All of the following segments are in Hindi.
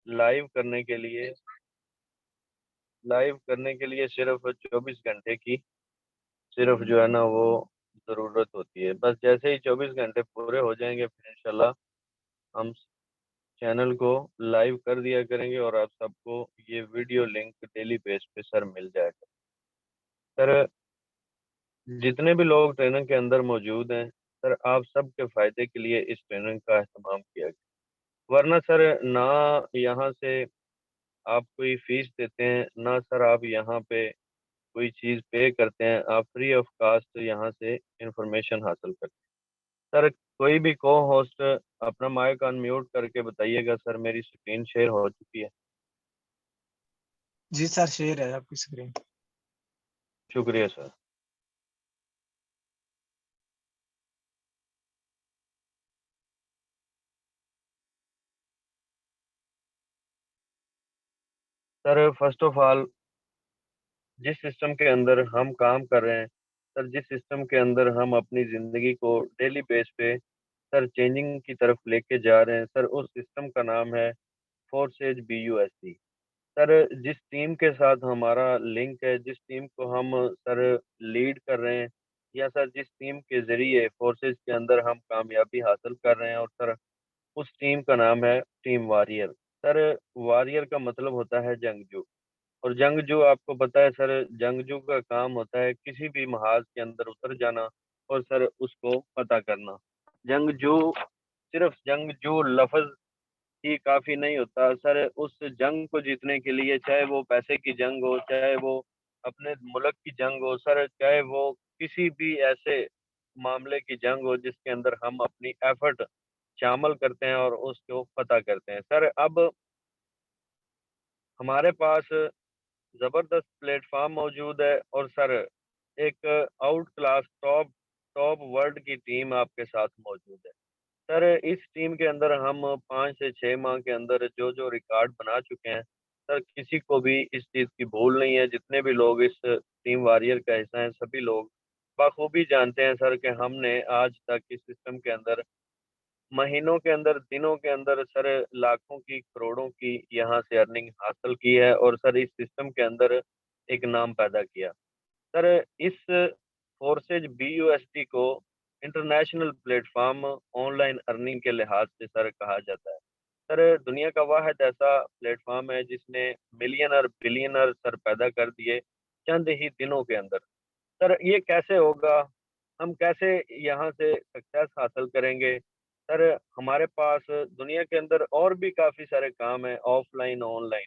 लाइव करने के लिए सिर्फ 24 घंटे की सिर्फ जो है ना वो ज़रूरत होती है। बस जैसे ही 24 घंटे पूरे हो जाएंगे फिर इंशाल्लाह हम चैनल को लाइव कर दिया करेंगे और आप सबको ये वीडियो लिंक डेली बेस पे सर मिल जाएगा। सर जितने भी लोग ट्रेनिंग के अंदर मौजूद हैं सर आप सबके फायदे के लिए इस ट्रेनिंग का अहतमाम किया गया। वरना सर ना यहाँ से आप कोई फीस देते हैं ना सर आप यहाँ पे कोई चीज़ पे करते हैं, आप फ्री ऑफ कास्ट यहाँ से इंफॉर्मेशन हासिल करते हैं। सर कोई भी को होस्ट अपना माइक अनम्यूट करके बताइएगा सर मेरी स्क्रीन शेयर हो चुकी है। जी सर, शेयर है आपकी स्क्रीन। शुक्रिया sir. Sir first of all जिस सिस्टम के अंदर हम काम कर रहे हैं सर, जिस सिस्टम के अंदर हम अपनी ज़िंदगी को डेली बेस पे सर चेंजिंग की तरफ लेके जा रहे हैं सर, उस सिस्टम का नाम है फोर्सेज BUSD। सर जिस टीम के साथ हमारा लिंक है, जिस टीम को हम सर लीड कर रहे हैं या सर जिस टीम के जरिए फोर्सेज के अंदर हम कामयाबी हासिल कर रहे हैं, और सर उस टीम का नाम है टीम वॉरियर। सर वॉरियर का मतलब होता है जंगजू, और जंगजू आपको पता है सर, जंगजू का काम होता है किसी भी महाज के अंदर उतर जाना और सर उसको पता करना। जंगजू सिर्फ जंगजू लफ्ज ही काफी नहीं होता सर, उस जंग को जीतने के लिए चाहे वो पैसे की जंग हो, चाहे वो अपने मुल्क की जंग हो सर, चाहे वो किसी भी ऐसे मामले की जंग हो जिसके अंदर हम अपनी एफर्ट शामिल करते हैं और उसको पता करते हैं। सर अब हमारे पास जबरदस्त प्लेटफॉर्म मौजूद है और सर एक out class top top world की टीम आपके साथ मौजूद है। सर इस टीम के अंदर हम 5 से 6 माह के अंदर जो जो रिकॉर्ड बना चुके हैं सर, किसी को भी इस चीज़ की भूल नहीं है। जितने भी लोग इस टीम वॉरियर का हिस्सा हैं सभी लोग बखूबी जानते हैं सर कि हमने आज तक इस सिस्टम के अंदर महीनों के अंदर, दिनों के अंदर सर लाखों की, करोड़ों की यहाँ से अर्निंग हासिल की है और सर इस सिस्टम के अंदर एक नाम पैदा किया। सर इस फोर्सेज BUSD को इंटरनेशनल प्लेटफॉर्म ऑनलाइन अर्निंग के लिहाज से सर कहा जाता है। सर दुनिया का वाहिद ऐसा प्लेटफॉर्म है जिसने मिलियनर बिलियनर सर पैदा कर दिए चंद ही दिनों के अंदर। सर ये कैसे होगा, हम कैसे यहाँ से सक्सेस हासिल करेंगे? सर हमारे पास दुनिया के अंदर और भी काफ़ी सारे काम हैं ऑफलाइन ऑनलाइन।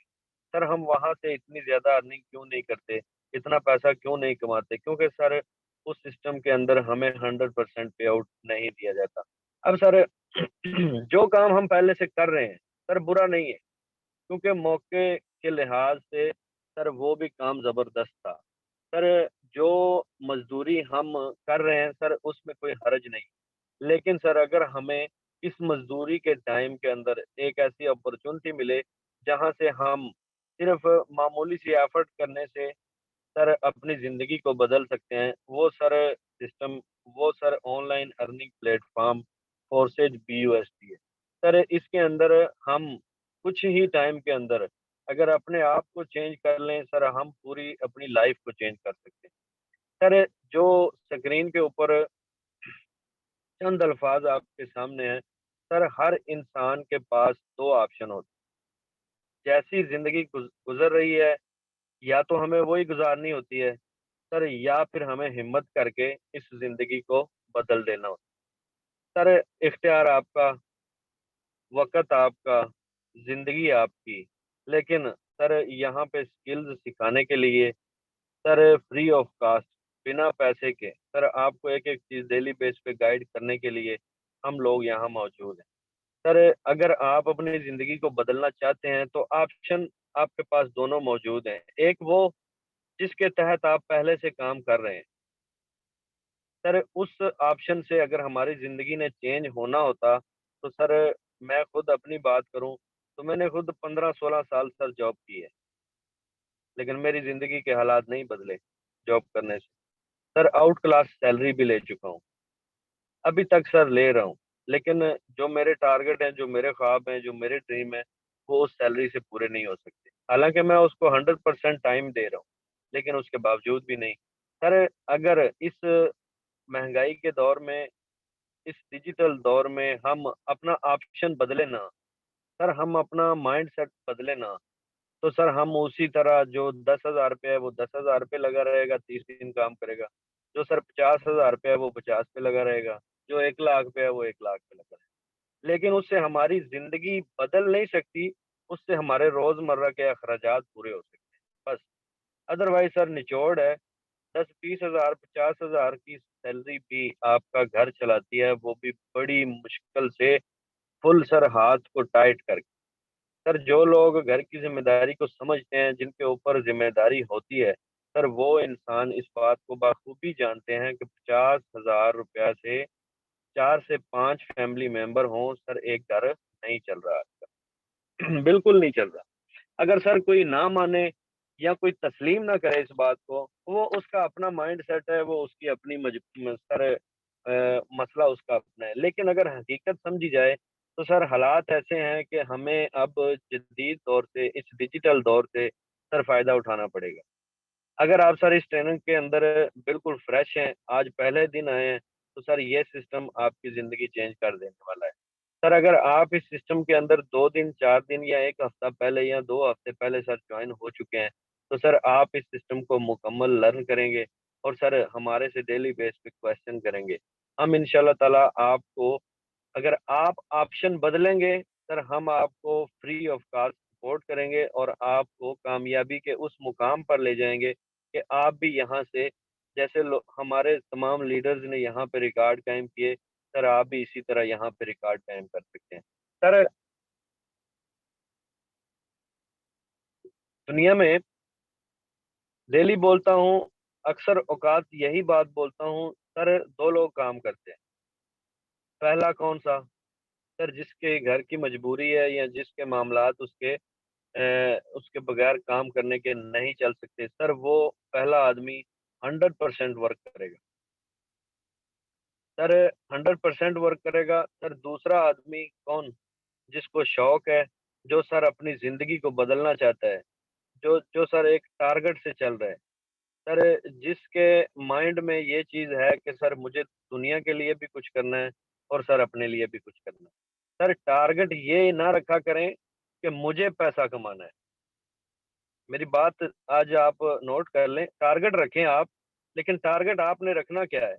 सर हम वहाँ से इतनी ज़्यादा अर्निंग क्यों नहीं करते, इतना पैसा क्यों नहीं कमाते? क्योंकि सर उस सिस्टम के अंदर हमें 100% पे आउट नहीं दिया जाता। अब सर जो काम हम पहले से कर रहे हैं सर बुरा नहीं है, क्योंकि मौके के लिहाज से सर वो भी काम ज़बरदस्त था। सर जो मजदूरी हम कर रहे हैं सर उसमें कोई हर्ज नहीं, लेकिन सर अगर हमें इस मजदूरी के टाइम के अंदर एक ऐसी अपॉर्चुनिटी मिले जहां से हम सिर्फ मामूली सी एफर्ट करने से सर अपनी ज़िंदगी को बदल सकते हैं, वो सर सिस्टम, वो sir online earning platform forces BUSD है। सर इसके अंदर हम कुछ ही टाइम के अंदर अगर अपने आप को चेंज कर लें सर, हम पूरी अपनी लाइफ को चेंज कर सकते हैं। सर जो स्क्रीन के ऊपर चंद अल्फाज आपके सामने हैं सर, हर इंसान के पास दो ऑप्शन होते हैं। जैसी जिंदगी गुजर रही है या तो हमें वही गुजारनी होती है सर, या फिर हमें हिम्मत करके इस जिंदगी को बदल देना होता है। सर इख्तियार आपका, वक्त आपका, जिंदगी आपकी, लेकिन सर यहाँ पे स्किल्स सिखाने के लिए सर फ्री ऑफ कास्ट, बिना पैसे के सर आपको एक एक चीज़ डेली बेस पे गाइड करने के लिए हम लोग यहाँ मौजूद हैं। सर अगर आप अपनी ज़िंदगी को बदलना चाहते हैं तो ऑप्शन आपके पास दोनों मौजूद हैं। एक वो जिसके तहत आप पहले से काम कर रहे हैं सर, उस ऑप्शन से अगर हमारी ज़िंदगी ने चेंज होना होता तो सर मैं खुद अपनी बात करूं तो मैंने खुद 15-16 साल सर जॉब की है, लेकिन मेरी ज़िंदगी के हालात नहीं बदले जॉब करने से। सर आउट क्लास सैलरी भी ले चुका हूँ, अभी तक सर ले रहा हूँ, लेकिन जो मेरे टारगेट हैं, जो मेरे ख्वाब हैं, जो मेरे ड्रीम है वो उस सैलरी से पूरे नहीं हो सकते। हालांकि मैं उसको 100% टाइम दे रहा हूँ, लेकिन उसके बावजूद भी नहीं। सर, अगर इस महंगाई के दौर में, इस डिजिटल दौर में हम अपना ऑप्शन बदले ना, सर हम अपना माइंड सेट बदले ना, तो सर हम उसी तरह, जो 10,000 रुपये है वो 10,000 रुपये लगा रहेगा, 30 दिन काम करेगा। जो सर 50,000 रुपये है वो 50 पे लगा रहेगा। जो 1 लाख पे है वो 1 लाख पे लगा रहेगा। लेकिन उससे हमारी जिंदगी बदल नहीं सकती, उससे हमारे रोजमर्रा के अखराजात पूरे हो सकते हैं बस। अदरवाइज सर निचोड़ है, 10-20 हजार 50 हजार की सैलरी भी आपका घर चलाती है, वो भी बड़ी मुश्किल से, फुल सर हाथ को टाइट करके। सर जो लोग घर की जिम्मेदारी को समझते हैं, जिनके ऊपर जिम्मेदारी होती है, सर वो इंसान इस बात को बाखूबी जानते हैं कि 50,000 रुपया से 4 से 5 फैमिली मेंबर हों, सर एक घर नहीं चल रहा आजकल। बिल्कुल नहीं चल रहा। अगर सर कोई ना माने या कोई तस्लीम ना करे इस बात को, वो उसका अपना माइंड सेट है, वो उसकी अपनी सर मसला उसका अपना है। लेकिन अगर हकीकत समझी जाए, तो सर हालात ऐसे हैं कि हमें अब जदीद दौर से, इस डिजिटल दौर से सर फायदा उठाना पड़ेगा। अगर आप सर इस ट्रेनिंग के अंदर बिल्कुल फ्रेश हैं, आज पहले दिन आए हैं, तो सर ये सिस्टम आपकी ज़िंदगी चेंज कर देने वाला है। सर अगर आप इस सिस्टम के अंदर 2 दिन, 4 दिन या 1 हफ्ता पहले या 2 हफ्ते पहले सर जॉइन हो चुके हैं, तो सर आप इस सिस्टम को मुकम्मल लर्न करेंगे और सर हमारे से डेली बेस पे क्वेश्चन करेंगे। हम इंशाल्लाह ताला आपको, अगर आप ऑप्शन बदलेंगे, सर हम आपको फ्री ऑफ कॉस्ट सपोर्ट करेंगे और आपको कामयाबी के उस मुकाम पर ले जाएंगे कि आप भी यहाँ से, जैसे हमारे तमाम लीडर्स ने यहाँ पे रिकॉर्ड कायम किए, सर आप भी इसी तरह यहाँ पे रिकॉर्ड कायम कर सकते हैं। सर दुनिया में डेली बोलता हूँ, अक्सर औकात यही बात बोलता हूँ, सर दो लोग काम करते हैं। पहला कौन सा? सर जिसके घर की मजबूरी है या जिसके मामलात उसके बगैर काम करने के नहीं चल सकते, सर वो पहला आदमी 100% वर्क करेगा। सर 100% वर्क करेगा। सर दूसरा आदमी कौन? जिसको शौक है, जो सर अपनी जिंदगी को बदलना चाहता है, जो जो सर एक टारगेट से चल रहा है। सर जिसके माइंड में ये चीज है कि सर मुझे दुनिया के लिए भी कुछ करना है और सर अपने लिए भी कुछ करना है। सर टारगेट ये ना रखा करें कि मुझे पैसा कमाना है। मेरी बात आज आप नोट कर लें, टारगेट रखें आप, लेकिन टारगेट आपने रखना क्या है?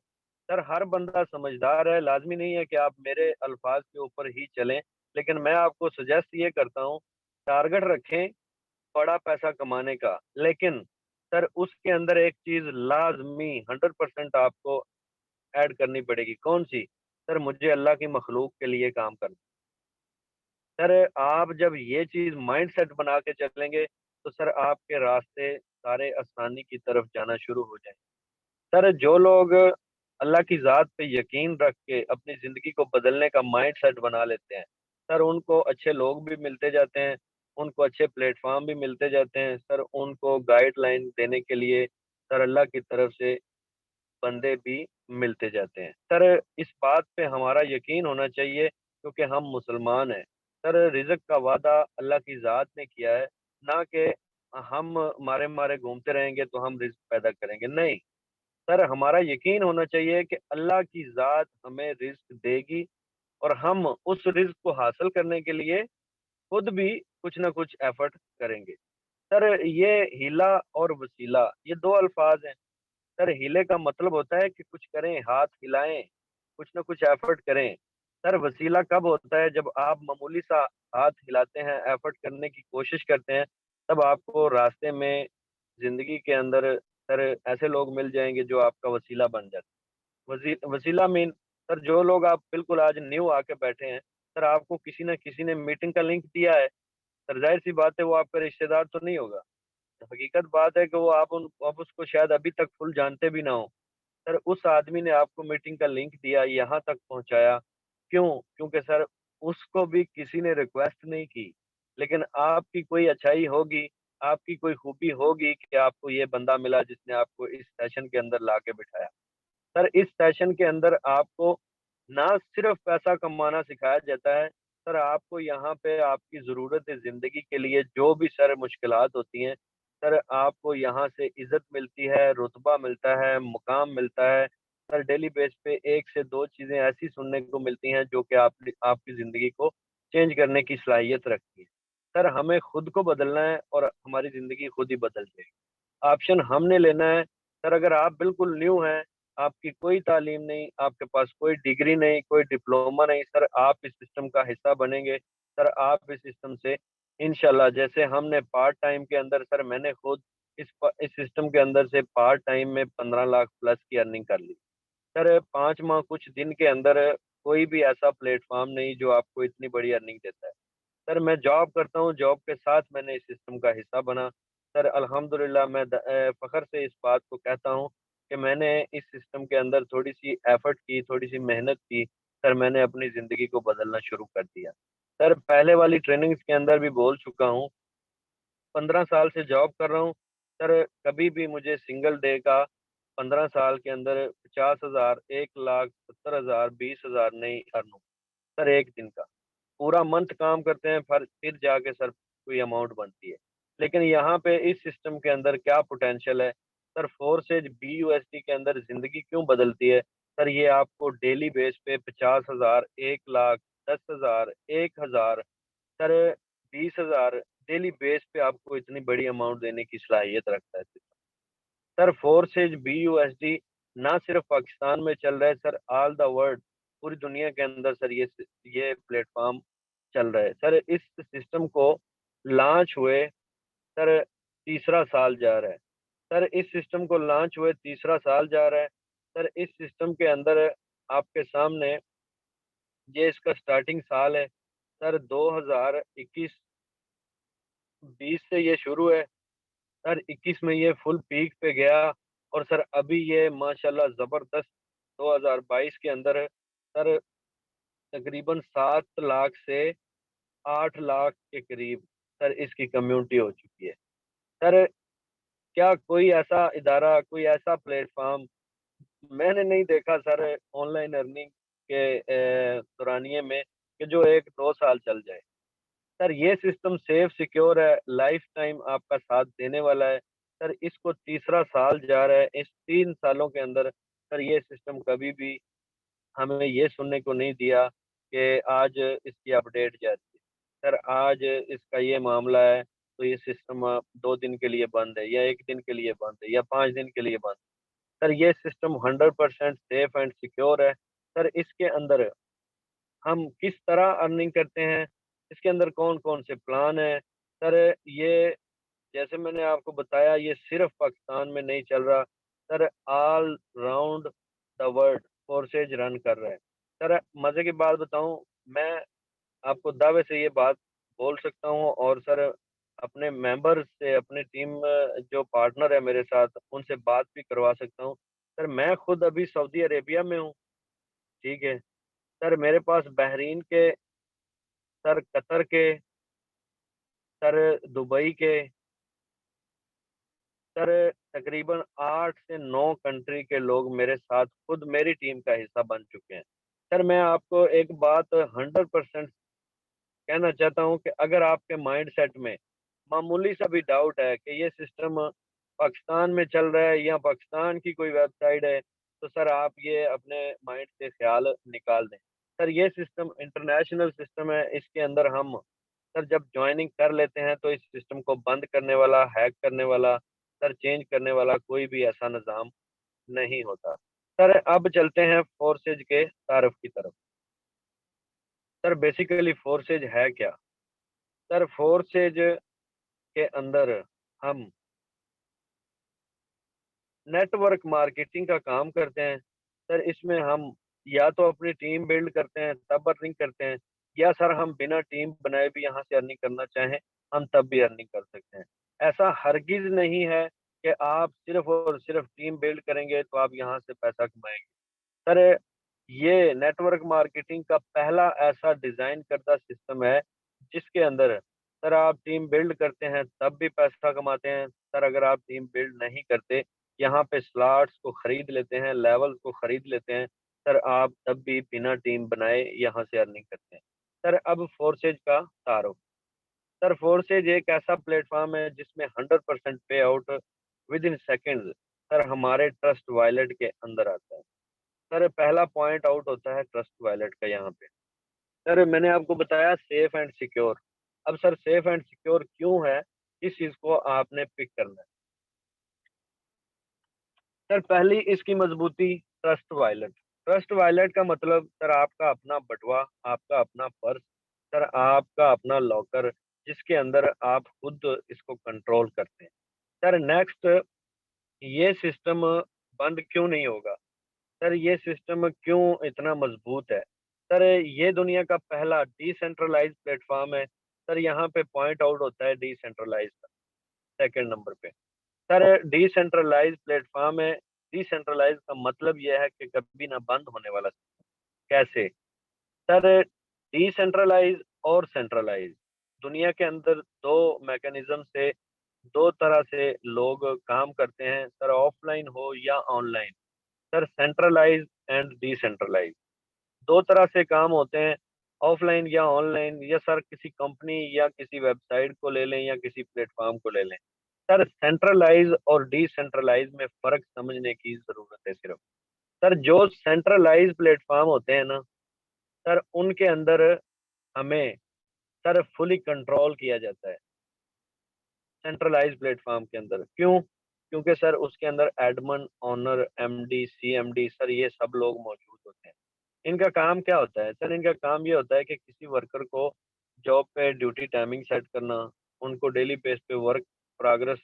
सर हर बंदा समझदार है, लाज़मी नहीं है कि आप मेरे अल्फाज के ऊपर ही चलें, लेकिन मैं आपको सजेस्ट ये करता हूँ, टारगेट रखें बड़ा पैसा कमाने का, लेकिन सर उसके अंदर एक चीज़ लाज़मी 100% आपको ऐड करनी पड़ेगी, कौन-सी? सर मुझे अल्लाह की मखलूक के लिए काम करना। सर आप जब ये चीज़ माइंडसेट बना के चलेंगे, तो सर आपके रास्ते सारे आसानी की तरफ जाना शुरू हो जाएँगे। सर जो लोग अल्लाह की ज़ात पे यकीन रख के अपनी ज़िंदगी को बदलने का माइंडसेट बना लेते हैं, सर उनको अच्छे लोग भी मिलते जाते हैं, उनको अच्छे प्लेटफ़ॉर्म भी मिलते जाते हैं, सर उनको गाइडलाइन देने के लिए सर अल्लाह की तरफ से बंदे भी मिलते जाते हैं। सर इस बात पे हमारा यकीन होना चाहिए, क्योंकि हम मुसलमान हैं। सर रिज़्क का वादा अल्लाह की ज़ात ने किया है, ना कि हम मारे-मारे घूमते रहेंगे तो हम रिज़्क पैदा करेंगे, नहीं। सर हमारा यकीन होना चाहिए कि अल्लाह की ज़ात हमें रिज़्क देगी और हम उस रिज़्क को हासिल करने के लिए खुद भी कुछ ना कुछ एफ़र्ट करेंगे। सर ये हीला और वसीला, ये 2 अल्फ़ाज़ हैं। सर हीले का मतलब होता है कि कुछ करें, हाथ हिलाएँ, कुछ ना कुछ एफ़र्ट करें। सर वसीला कब होता है? जब आप मामूली सा हाथ हिलाते हैं, एफ़र्ट करने की कोशिश करते हैं, तब आपको रास्ते में ज़िंदगी के अंदर सर ऐसे लोग मिल जाएँगे जो आपका वसीला बन जाते हैं। वसीला मीन, सर जो लोग आप बिल्कुल आज न्यू आके बैठे हैं, सर आपको किसी न किसी ने मीटिंग का लिंक दिया है, सर ज़ाहिर-सी बात है वो आपका रिश्तेदार तो नहीं होगा। हकीकत बात है कि वो आप उसको शायद अभी तक फुल जानते भी ना हो। सर उस आदमी ने आपको मीटिंग का लिंक दिया, यहाँ तक पहुँचाया। क्यों? क्योंकि सर उसको भी किसी ने रिक्वेस्ट नहीं की। लेकिन आपकी कोई अच्छाई होगी, आपकी कोई खूबी होगी कि आपको ये बंदा मिला जिसने आपको इस सेशन के अंदर ला के बिठाया। सर इस सेशन के अंदर आपको ना सिर्फ़ पैसा कमाना सिखाया जाता है, सर आपको यहाँ पे आपकी ज़रूरत ज़िंदगी के लिए जो भी सर मुश्किलात होती हैं, सर आपको यहाँ से इज़्ज़त मिलती है, रुतबा मिलता है, मुकाम मिलता है। सर डेली बेस पे 1 से 2 चीज़ें ऐसी सुनने को मिलती हैं जो कि आपकी ज़िंदगी को चेंज करने की सलाहियत रखती है। सर हमें खुद को बदलना है और हमारी ज़िंदगी खुद ही बदल जाएगी। ऑप्शन हमने लेना है। सर अगर आप बिल्कुल न्यू हैं, आपकी कोई तालीम नहीं, आपके पास कोई डिग्री नहीं, कोई डिप्लोमा नहीं, सर आप इस सिस्टम का हिस्सा बनेंगे। सर आप इस सिस्टम से इंशाल्लाह जैसे हमने पार्ट टाइम के अंदर सर मैंने खुद इस सिस्टम के अंदर से पार्ट टाइम में 15 लाख प्लस की अर्निंग कर ली। सर 5 माह कुछ दिन के अंदर कोई भी ऐसा प्लेटफ़ॉर्म नहीं जो आपको इतनी बड़ी अर्निंग देता है। सर मैं जॉब करता हूँ, जॉब के साथ मैंने इस सिस्टम का हिस्सा बना। सर अल्हम्दुलिल्लाह मैं फ़ख्र से इस बात को कहता हूँ कि मैंने इस सिस्टम के अंदर थोड़ी-सी एफ़र्ट की, थोड़ी-सी मेहनत की, सर मैंने अपनी ज़िंदगी को बदलना शुरू कर दिया। सर पहले वाली ट्रेनिंग्स के अंदर भी बोल चुका हूँ, 15 साल से जॉब कर रहा हूँ। सर कभी भी मुझे सिंगल डे का 15 साल के अंदर 50,000, 1,70,000, 20,000 नहीं अर्न हुआ। सर 1 दिन का। पूरा मंथ काम करते हैं फिर जाके सर कोई अमाउंट बनती है। लेकिन यहाँ पे इस सिस्टम के अंदर क्या पोटेंशियल है, सर फोर्सेज बीयूएसडी के अंदर ज़िंदगी क्यों बदलती है? सर ये आपको डेली बेस पे 50,000, 1 लाख, 10,000, 1,000 सर 20,000 डेली बेस पे आपको इतनी बड़ी अमाउंट देने की सलाहियत रखता है। सर फोर्सेज बीयूएसडी ना सिर्फ पाकिस्तान में चल रहा है सर ऑल द वर्ल्ड पूरी दुनिया के अंदर सर ये प्लेटफ़ॉर्म चल रहा है। सर इस सिस्टम को लॉन्च हुए सर तीसरा साल जा रहा है। सर इस सिस्टम को लॉन्च हुए तीसरा साल जा रहा है। सर इस सिस्टम के अंदर आपके सामने ये इसका स्टार्टिंग साल है। सर 2021-20 से ये शुरू है। सर 21 में ये फुल पीक पे गया और सर अभी ये माशाल्लाह ज़बरदस्त 2022 के अंदर सर तकरीबन 7 लाख से 8 लाख के करीब सर इसकी कम्युनिटी हो चुकी है। सर क्या कोई ऐसा इदारा, कोई ऐसा प्लेटफ़ॉर्म मैंने नहीं देखा सर ऑनलाइन अर्निंग के दौरानिए में कि जो 1-2 साल चल जाए। सर ये सिस्टम सेफ सिक्योर है, लाइफ टाइम आपका साथ देने वाला है। सर इसको तीसरा साल जा रहा है, इस 3 सालों के अंदर सर ये सिस्टम कभी भी हमें ये सुनने को नहीं दिया कि आज इसकी अपडेट जाती है। सर आज इसका ये मामला है, तो ये सिस्टम 2 दिन के लिए बंद है या 1 दिन के लिए बंद है या 5 दिन के लिए बंद है। सर ये सिस्टम 100% सेफ एंड सिक्योर है। सर इसके अंदर हम किस तरह अर्निंग करते हैं, इसके अंदर कौन-कौन से प्लान हैं। सर ये जैसे मैंने आपको बताया ये सिर्फ़ पाकिस्तान में नहीं चल रहा, sir all round the world forces run कर रहा है। सर मज़े की बात बताऊँ, मैं आपको दावे से ये बात बोल सकता हूँ और सर अपने मेंबर्स से, अपनी टीम जो पार्टनर है मेरे साथ, उनसे बात भी करवा सकता हूँ। सर मैं खुद अभी सऊदी अरेबिया में हूँ, ठीक है। सर मेरे पास बहरीन के, सर कतर के, सर दुबई के, सर तकरीबन 8 से 9 कंट्री के लोग मेरे साथ खुद मेरी टीम का हिस्सा बन चुके हैं। सर मैं आपको एक बात 100% कहना चाहता हूँ कि अगर आपके माइंडसेट में मामूली सा भी डाउट है कि ये सिस्टम पाकिस्तान में चल रहा है या पाकिस्तान की कोई वेबसाइट है, तो सर आप ये अपने माइंड से ख्याल निकाल दें। सर ये सिस्टम इंटरनेशनल सिस्टम है, इसके अंदर हम सर जब जॉइनिंग कर लेते हैं तो इस सिस्टम को बंद करने वाला, हैक करने वाला, सर चेंज करने वाला कोई भी ऐसा निज़ाम नहीं होता। सर अब चलते हैं फोर्सेज के तारफ़ की तरफ। सर बेसिकली फोर्सेज है क्या? सर फोर्सेज के अंदर हम नेटवर्क मार्केटिंग का काम करते हैं। सर इसमें हम या तो अपनी टीम बिल्ड करते हैं तब अर्निंग करते हैं या सर हम बिना टीम बनाए भी यहाँ से अर्निंग करना चाहें, हम तब भी अर्निंग कर सकते हैं। ऐसा हरगिज़ नहीं है कि आप सिर्फ़ और सिर्फ़ टीम बिल्ड करेंगे तो आप यहाँ से पैसा कमाएँगे। सर ये नेटवर्क मार्केटिंग का पहला ऐसा डिज़ाइन करदा सिस्टम है, जिसके अंदर सर आप टीम बिल्ड करते हैं तब भी पैसा कमाते हैं। सर अगर आप टीम बिल्ड नहीं करते, यहाँ पे स्लॉट्स को खरीद लेते हैं, लेवल्स को खरीद लेते हैं, सर आप तब भी बिना टीम बनाए यहाँ से अर्निंग करते हैं। सर अब फोर्सेज का तारुफ। सर फोर्सेज एक ऐसा प्लेटफॉर्म है जिसमें 100% पे out with in second sir हमारे ट्रस्ट वॉलेट के अंदर आता है। सर पहला पॉइंट आउट होता है ट्रस्ट वॉलेट का यहाँ पे। सर मैंने आपको बताया सेफ एंड सिक्योर। अब सर सेफ एंड सिक्योर क्यों है, इस चीज को आपने पिक करना है। सर पहली इसकी मजबूती, ट्रस्ट वॉलेट। ट्रस्ट वॉलेट का मतलब सर आपका अपना बटुआ, आपका अपना पर्स, सर आपका अपना लॉकर, जिसके अंदर आप खुद इसको कंट्रोल करते हैं। सर नेक्स्ट, ये सिस्टम बंद क्यों नहीं होगा? सर ये सिस्टम क्यों इतना मजबूत है? सर ये दुनिया का पहला डिसेंट्रलाइज प्लेटफॉर्म है। सर यहाँ पे पॉइंट आउट होता है डिसेंट्रलाइज का सेकंड नंबर पे। सर डिसेंट्रलाइज प्लेटफॉर्म है। डिसेंट्रलाइज का मतलब यह है कि कभी ना बंद होने वाला। कैसे? सर डिसेंट्रलाइज और सेंट्रलाइज, दुनिया के अंदर दो मैकेनिज्म से, दो तरह से लोग काम करते हैं सर, ऑफलाइन हो या online. Sir centralize and decentralize दो तरह से काम होते हैं, ऑफलाइन या ऑनलाइन, या सर किसी कंपनी या किसी वेबसाइट को ले लें या किसी प्लेटफॉर्म को ले लें। सर सेंट्रलाइज और डिसेंट्रलाइज में फर्क समझने की जरूरत है सिर्फ। सर जो सेंट्रलाइज प्लेटफॉर्म होते हैं ना सर, उनके अंदर हमें सर फुली कंट्रोल किया जाता है। सेंट्रलाइज प्लेटफॉर्म के अंदर क्यों? क्योंकि सर उसके अंदर admin, owner, MD, CMD, sir ये सब लोग मौजूद होते हैं। इनका काम क्या होता है? सर इनका काम ये होता है कि किसी वर्कर को जॉब पे ड्यूटी टाइमिंग सेट करना, उनको डेली बेस पे वर्क प्रोग्रेस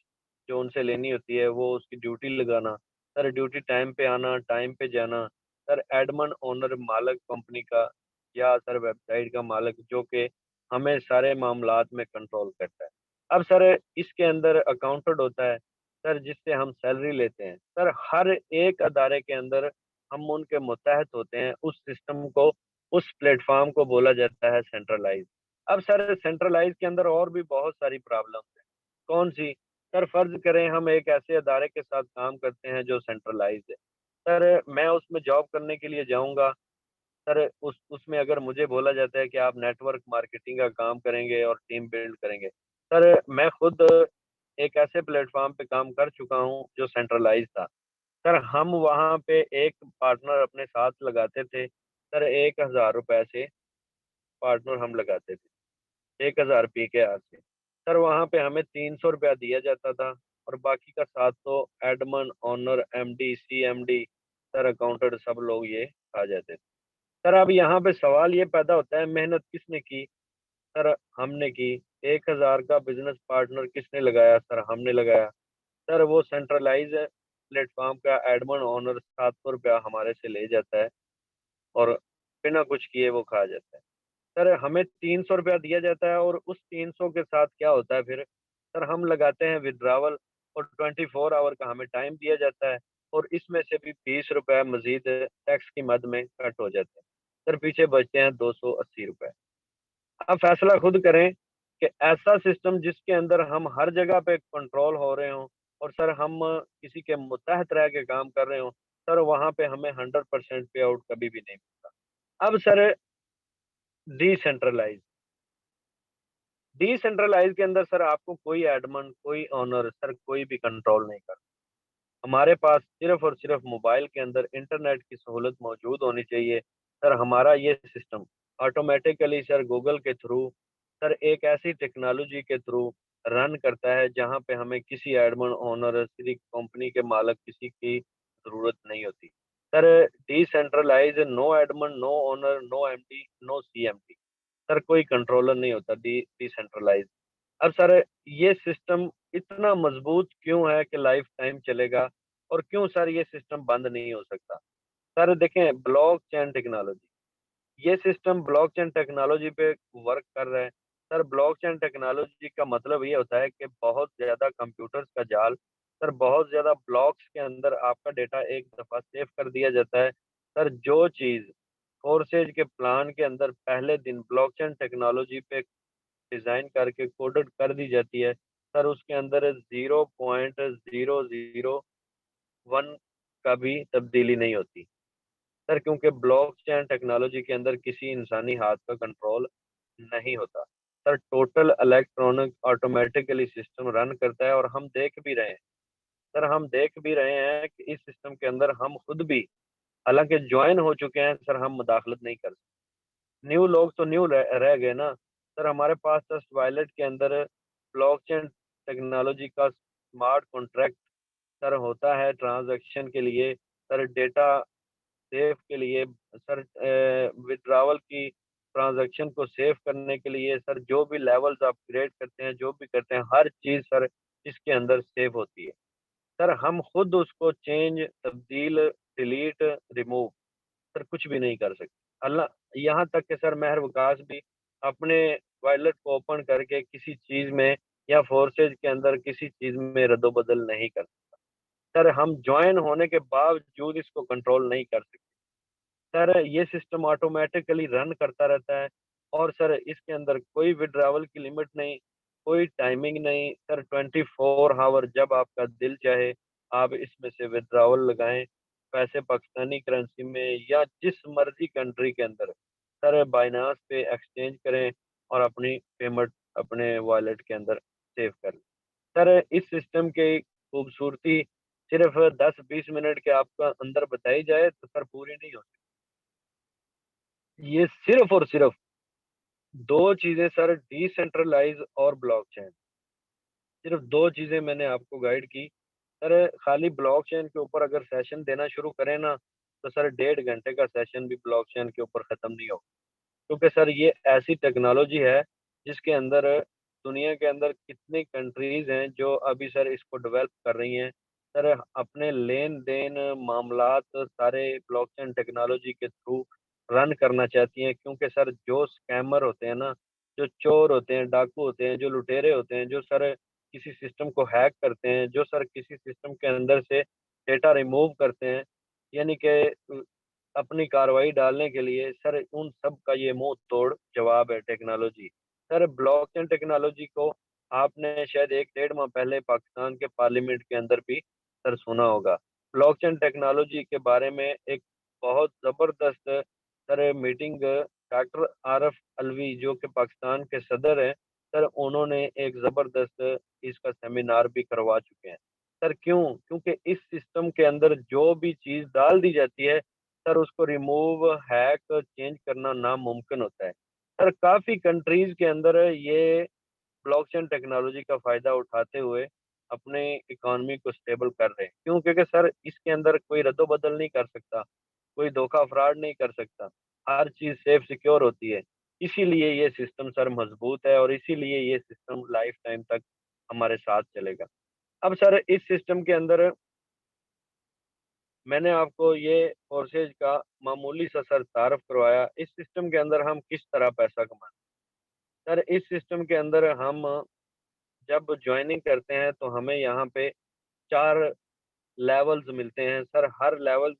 जो उनसे लेनी होती है वो उसकी ड्यूटी लगाना, सर ड्यूटी टाइम पे आना, टाइम पे जाना। सर एडमन, ओनर, मालिक कंपनी का या सर वेबसाइट का मालिक, जो कि हमें सारे मामलात में कंट्रोल करता है। अब सर इसके अंदर अकाउंटेंट होता है सर, जिससे हम सैलरी लेते हैं। सर हर एक अदारे के अंदर हम उनके मुतहत होते हैं, उस सिस्टम को, उस प्लेटफॉर्म को बोला जाता है सेंट्रलाइज। अब सर सेंट्रलाइज के अंदर और भी बहुत सारी प्रॉब्लम्स हैं। कौन सी? सर फर्ज करें हम एक ऐसे अदारे के साथ काम करते हैं जो सेंट्रलाइज है। सर मैं उसमें जॉब करने के लिए जाऊंगा। सर उसमें अगर मुझे बोला जाता है कि आप नेटवर्क मार्केटिंग का काम करेंगे और टीम बिल्ड करेंगे। सर मैं खुद एक ऐसे प्लेटफॉर्म पे काम कर चुका हूँ जो सेंट्रलाइज था। सर हम वहाँ पे एक पार्टनर अपने साथ लगाते थे। सर 1,000 रुपए से पार्टनर हम लगाते थे, 1,000 पी के आर से। सर वहाँ पे हमें 300 रुपया दिया जाता था और बाकी का 700 admin, owner, MD, CMD, sir accountant सब लोग ये खा जाते थे। सर अब यहाँ पे सवाल ये पैदा होता है, मेहनत किसने की? सर हमने की। 1,000 का बिजनेस पार्टनर किसने लगाया? सर हमने लगाया। सर वो सेंट्रलाइज प्लेटफॉर्म का एडमन, ओनर 700 रुपया हमारे से ले जाता है और बिना कुछ किए वो खा जाता है। सर हमें 300 रुपया दिया जाता है और उस 300 के साथ क्या होता है फिर? सर हम लगाते हैं विड्रावल और 24 आवर का हमें टाइम दिया जाता है और इसमें से भी 20 रुपए मजीद टैक्स की मद में कट हो जाते हैं। सर पीछे बचते हैं 280 रुपए। अब फैसला खुद करें कि ऐसा सिस्टम जिसके अंदर हम हर जगह पे कंट्रोल हो रहे हों और सर हम किसी के मुतहत रह के काम कर रहे हों, सर वहाँ पे हमें 100% पे आउट कभी भी नहीं मिलता। अब सर डिसेंट्रलाइज, डिसेंट्रलाइज के अंदर सर आपको कोई एडमन, कोई ऑनर, सर कोई भी कंट्रोल नहीं कर। हमारे पास सिर्फ और सिर्फ मोबाइल के अंदर इंटरनेट की सहूलत मौजूद होनी चाहिए। सर हमारा ये सिस्टम ऑटोमेटिकली सर गूगल के थ्रू, सर एक ऐसी टेक्नोलॉजी के थ्रू रन करता है जहाँ पे हमें किसी एडमन, ओनर, किसी कंपनी के मालिक, किसी की ज़रूरत नहीं होती। Sir decentralize, no admin, no owner, no MD, no CMD, sir कोई कंट्रोलर नहीं होता डिसेंट्रलाइज। अब सर ये सिस्टम इतना मजबूत क्यों है कि लाइफ टाइम चलेगा, और क्यों सर ये सिस्टम बंद नहीं हो सकता? सर देखें, ब्लॉकचेन टेक्नोलॉजी, ये सिस्टम ब्लॉकचेन टेक्नोलॉजी पे वर्क कर रहा है। सर ब्लॉकचेन टेक्नोलॉजी का मतलब ये होता है कि बहुत ज़्यादा कंप्यूटर्स का जाल, सर बहुत ज़्यादा ब्लॉक्स के अंदर आपका डेटा एक दफ़ा सेव कर दिया जाता है। सर जो चीज़ फोर्सेज के प्लान के अंदर पहले दिन ब्लॉकचेन टेक्नोलॉजी पे डिज़ाइन करके कोडेड कर दी जाती है, सर उसके अंदर 0.001 का भी तब्दीली नहीं होती। सर क्योंकि ब्लॉकचेन टेक्नोलॉजी के अंदर किसी इंसानी हाथ का कंट्रोल नहीं होता। Sir total electronic automatically system run करता है, और हम देख भी रहे हैं। सर हम देख भी रहे हैं कि इस सिस्टम के अंदर हम खुद भी हालांकि ज्वाइन हो चुके हैं सर, हम मुदाखलत नहीं कर सकते। न्यू लोग तो न्यू रह गए ना सर। हमारे पास ट्रस्ट वॉलेट के अंदर ब्लॉकचेन टेक्नोलॉजी का स्मार्ट कॉन्ट्रैक्ट सर होता है ट्रांजैक्शन के लिए, सर डेटा सेव के लिए, सर विड्रावल की ट्रांजैक्शन को सेव करने के लिए, सर जो भी लेवल्स अपग्रेड करते हैं, जो भी करते हैं, हर चीज़ सर इसके अंदर सेव होती है। सर हम खुद उसको चेंज, तब्दील, डिलीट, रिमूव सर कुछ भी नहीं कर सकते। अल्लाह यहाँ तक कि सर महर विकास भी अपने वॉलेट को ओपन करके किसी चीज़ में या फोर्सेज के अंदर किसी चीज़ में रद्दोबदल नहीं कर सकता। सर हम ज्वाइन होने के बावजूद इसको कंट्रोल नहीं कर सकते। सर ये सिस्टम ऑटोमेटिकली रन करता रहता है, और सर इसके अंदर कोई विड्रावल की लिमिट नहीं, कोई टाइमिंग नहीं। सर 24 आवर जब आपका दिल चाहे आप इसमें से विड्रावल लगाएं, पैसे पाकिस्तानी करेंसी में या जिस मर्जी कंट्री के अंदर सर बाइनांस पे एक्सचेंज करें और अपनी पेमेंट अपने वॉलेट के अंदर सेव करें। सर इस सिस्टम की खूबसूरती सिर्फ 10-20 मिनट के आपका अंदर बताई जाए तो सर पूरी नहीं होती। ये सिर्फ और सिर्फ दो चीजें सर, डिसेंट्रलाइज और ब्लॉकचेन। सिर्फ दो चीजें मैंने आपको गाइड की। सर खाली ब्लॉकचेन के ऊपर अगर सेशन देना शुरू करें ना, तो सर 1.5 घंटे का सेशन भी ब्लॉकचेन के ऊपर खत्म नहीं होगा। क्योंकि सर ये ऐसी टेक्नोलॉजी है जिसके अंदर दुनिया के अंदर कितनी कंट्रीज हैं जो अभी सर इसको डेवलप कर रही हैं। सर अपने लेन देन मामलात सारे ब्लॉकचेन टेक्नोलॉजी के थ्रू रन करना चाहती हैं, क्योंकि सर जो स्कैमर होते हैं ना, जो चोर होते हैं, डाकू होते हैं, जो लुटेरे होते हैं, जो सर किसी सिस्टम को हैक करते हैं, जो सर किसी सिस्टम के अंदर से डेटा रिमूव करते हैं, यानी कि अपनी कार्रवाई डालने के लिए, सर उन सब का ये मुंह तोड़ जवाब है टेक्नोलॉजी। सर ब्लॉकचेन टेक्नोलॉजी को आपने शायद 1-1.5 माह पहले पाकिस्तान के पार्लियामेंट के अंदर भी सर सुना होगा। ब्लॉकचेन टेक्नोलॉजी के बारे में एक बहुत ज़बरदस्त सर मीटिंग डॉक्टर आरफ अलवी जो कि पाकिस्तान के सदर हैं, सर उन्होंने एक ज़बरदस्त इसका सेमिनार भी करवा चुके हैं। सर क्यों? क्योंकि इस सिस्टम के अंदर जो भी चीज़ डाल दी जाती है सर उसको रिमूव, हैक, चेंज करना नामुमकिन होता है। सर काफ़ी कंट्रीज़ के अंदर ये ब्लॉकचेन टेक्नोलॉजी का फ़ायदा उठाते हुए अपने इकोनॉमी को स्टेबल कर रहे हैं। क्यों? क्योंकि सर इसके अंदर कोई रद्दो-बदल नहीं कर सकता, कोई धोखा फ्रॉड नहीं कर सकता। हर चीज़ सेफ सिक्योर होती है। इसीलिए ये सिस्टम सर मज़बूत है, और इसीलिए ये सिस्टम लाइफ टाइम तक हमारे साथ चलेगा। अब सर इस सिस्टम के अंदर मैंने आपको ये कोर्सेज का मामूली सा सर तारफ़ करवाया। इस सिस्टम के अंदर हम किस तरह पैसा कमाते हैं। सर इस सिस्टम के अंदर हम जब जॉइनिंग करते हैं तो हमें यहाँ पे 4 लेवल्स मिलते हैं। सर हर लेवल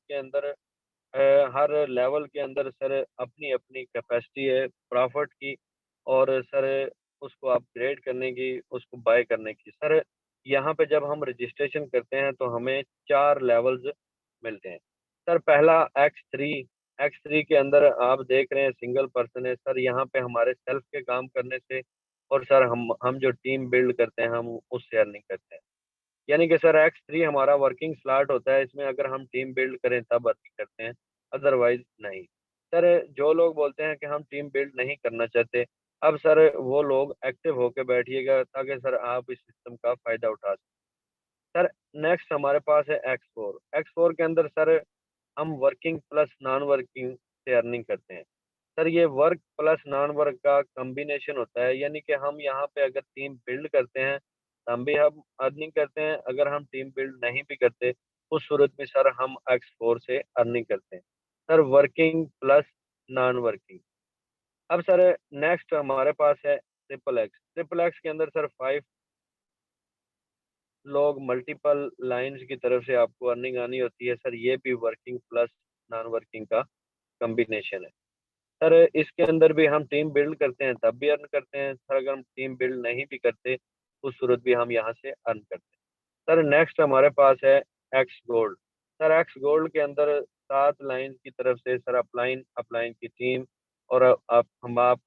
के अंदर सर अपनी-अपनी कैपेसिटी है प्रॉफ़िट की, और सर उसको अपग्रेड करने की, उसको बाय करने की। सर यहाँ पे जब हम रजिस्ट्रेशन करते हैं तो हमें 4 लेवल्स मिलते हैं। सर पहला X3, X3 के अंदर आप देख रहे हैं सिंगल पर्सन है। सर यहाँ पे हमारे सेल्फ के काम करने से, और सर हम जो टीम बिल्ड करते हैं हम उससे अर्निंग करते हैं। यानी कि सर X3 हमारा वर्किंग स्लॉट होता है, इसमें अगर हम टीम बिल्ड करें तब अर्निंग करते हैं, अदरवाइज नहीं। सर जो लोग बोलते हैं कि हम टीम बिल्ड नहीं करना चाहते, अब सर वो लोग एक्टिव होके बैठिएगा ताकि सर आप इस सिस्टम का फ़ायदा उठा सकें। सर नेक्स्ट हमारे पास है X4। X4 के अंदर सर हम वर्किंग प्लस नॉन वर्किंग से अर्निंग करते हैं। सर ये वर्क प्लस नॉन वर्क का कॉम्बिनेशन होता है, यानी कि हम यहाँ पे अगर टीम बिल्ड करते हैं तब भी हम अर्निंग करते हैं, अगर हम टीम बिल्ड नहीं भी करते उस सूरत में सर हम X4 से अर्निंग करते हैं। Sir working plus non working. अब सर नेक्स्ट हमारे पास है ट्रिपल एक्स। ट्रिपल एक्स के अंदर सर 5 लोग मल्टीपल लाइन्स की तरफ से आपको अर्निंग आनी होती है। सर ये भी वर्किंग प्लस नॉन वर्किंग का कॉम्बिनेशन है। सर इसके अंदर भी हम टीम बिल्ड करते हैं तब भी अर्न करते हैं, सर अगर हम टीम बिल्ड नहीं भी करते उस सूरत भी हम यहाँ से अर्न करते हैं। सर नेक्स्ट हमारे पास है x gold. Sir x gold के अंदर 7 लाइन की तरफ से सर अपलाइन अपलाइन की टीम, और आप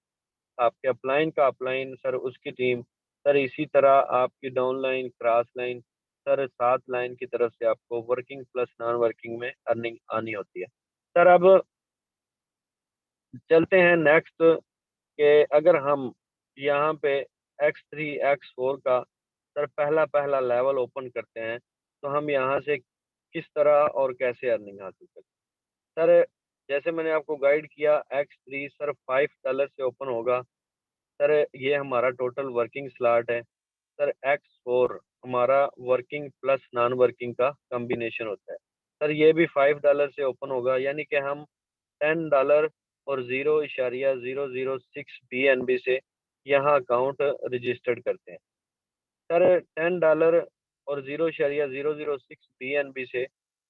आपके अपलाइन का अपलाइन सर उसकी टीम, सर इसी तरह आपकी down line, cross line, sir 7 line की तरफ से आपको वर्किंग प्लस नॉन वर्किंग में अर्निंग आनी होती है। सर अब चलते हैं नेक्स्ट के अगर हम यहाँ पे X3 X4 का सर पहला पहला लेवल ओपन करते हैं तो हम यहाँ से किस तरह और कैसे अर्निंग हासिल करते हैं। सर जैसे मैंने आपको गाइड किया, X3 सर $5 से ओपन होगा। सर ये हमारा टोटल वर्किंग स्लॉट है। सर X4 हमारा वर्किंग प्लस नॉन वर्किंग का कॉम्बिनेशन होता है। सर ये भी $5 से ओपन होगा, यानी कि हम $10 और 0.006 BNB से यहाँ अकाउंट रजिस्टर्ड करते हैं। सर $10 और 0.006 BNB से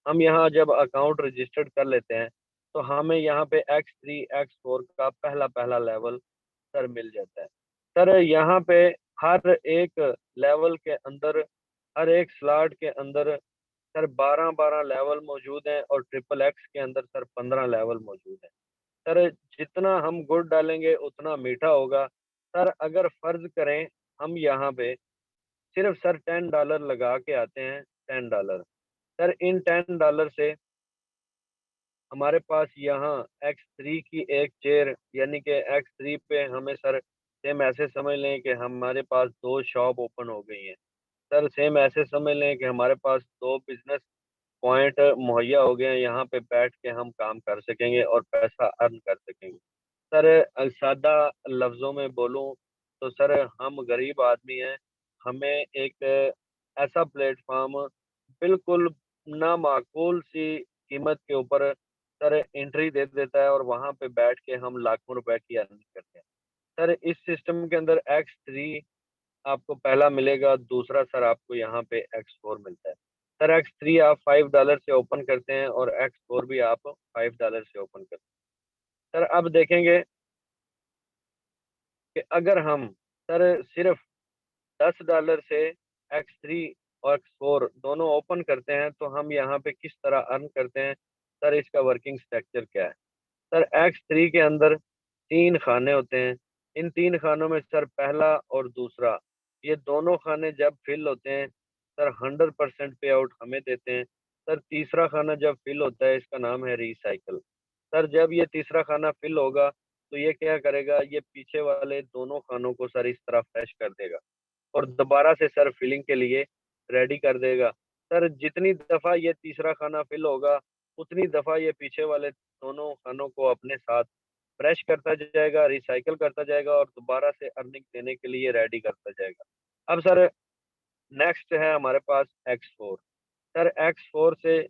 हम यहाँ जब अकाउंट रजिस्टर्ड कर लेते हैं तो हमें यहाँ पे X3 X4 का पहला पहला लेवल सर मिल जाता है। सर यहाँ पे हर एक लेवल के अंदर, हर एक स्लॉट के अंदर सर 12-12 लेवल मौजूद हैं और ट्रिपल एक्स के अंदर सर 15 लेवल मौजूद हैं। सर जितना हम गुड़ डालेंगे उतना मीठा होगा। सर अगर फर्ज करें हम यहाँ पे सिर्फ सर $10 लगा के आते हैं, $10 सर इन $10 से हमारे पास यहाँ X3 की एक चेयर, यानी कि X3 पे हमें सर सेम ऐसे समझ लें कि हमारे पास 2 शॉप ओपन हो गई हैं। सर सेम ऐसे समझ लें कि हमारे पास 2 बिजनेस पॉइंट मुहैया हो गए हैं, यहाँ पे बैठ के हम काम कर सकेंगे और पैसा अर्न कर सकेंगे। सर सादा लफ्ज़ों में बोलूँ तो सर हम गरीब आदमी हैं, हमें एक ऐसा प्लेटफॉर्म बिल्कुल नामाकूल सी कीमत के ऊपर सर एंट्री दे देता है और वहाँ पे बैठ के हम लाखों रुपए की अर्निंग करते हैं। सर इस सिस्टम के अंदर X3 आपको पहला मिलेगा, दूसरा सर आपको यहाँ पे X4 मिलता है। सर X3 आप $5 से ओपन करते हैं और X4 भी आप $5 से ओपन करते हैं। सर अब देखेंगे कि अगर हम सर सिर्फ $10 से X3 और X4 दोनों ओपन करते हैं तो हम यहाँ पे किस तरह अर्न करते हैं, सर इसका वर्किंग स्ट्रक्चर क्या है। सर X3 के अंदर 3 खाने होते हैं। इन 3 खानों में सर पहला और दूसरा, ये दोनों खाने जब फिल होते हैं सर 100% पे आउट हमें देते हैं। सर तीसरा खाना जब फिल होता है इसका नाम है रिसाइकल। सर जब ये तीसरा खाना फिल होगा तो ये क्या करेगा, ये पीछे वाले दोनों खानों को सर इस तरह फ्रेश कर देगा और दोबारा से सर फिलिंग के लिए रेडी कर देगा। सर जितनी दफ़ा ये तीसरा खाना फिल होगा उतनी दफ़ा ये पीछे वाले दोनों खानों को अपने साथ फ्रेश करता जाएगा, रिसाइकिल करता जाएगा और दोबारा से अर्निंग देने के लिए रेडी करता जाएगा। अब सर नेक्स्ट है हमारे पास X4। सर X4 से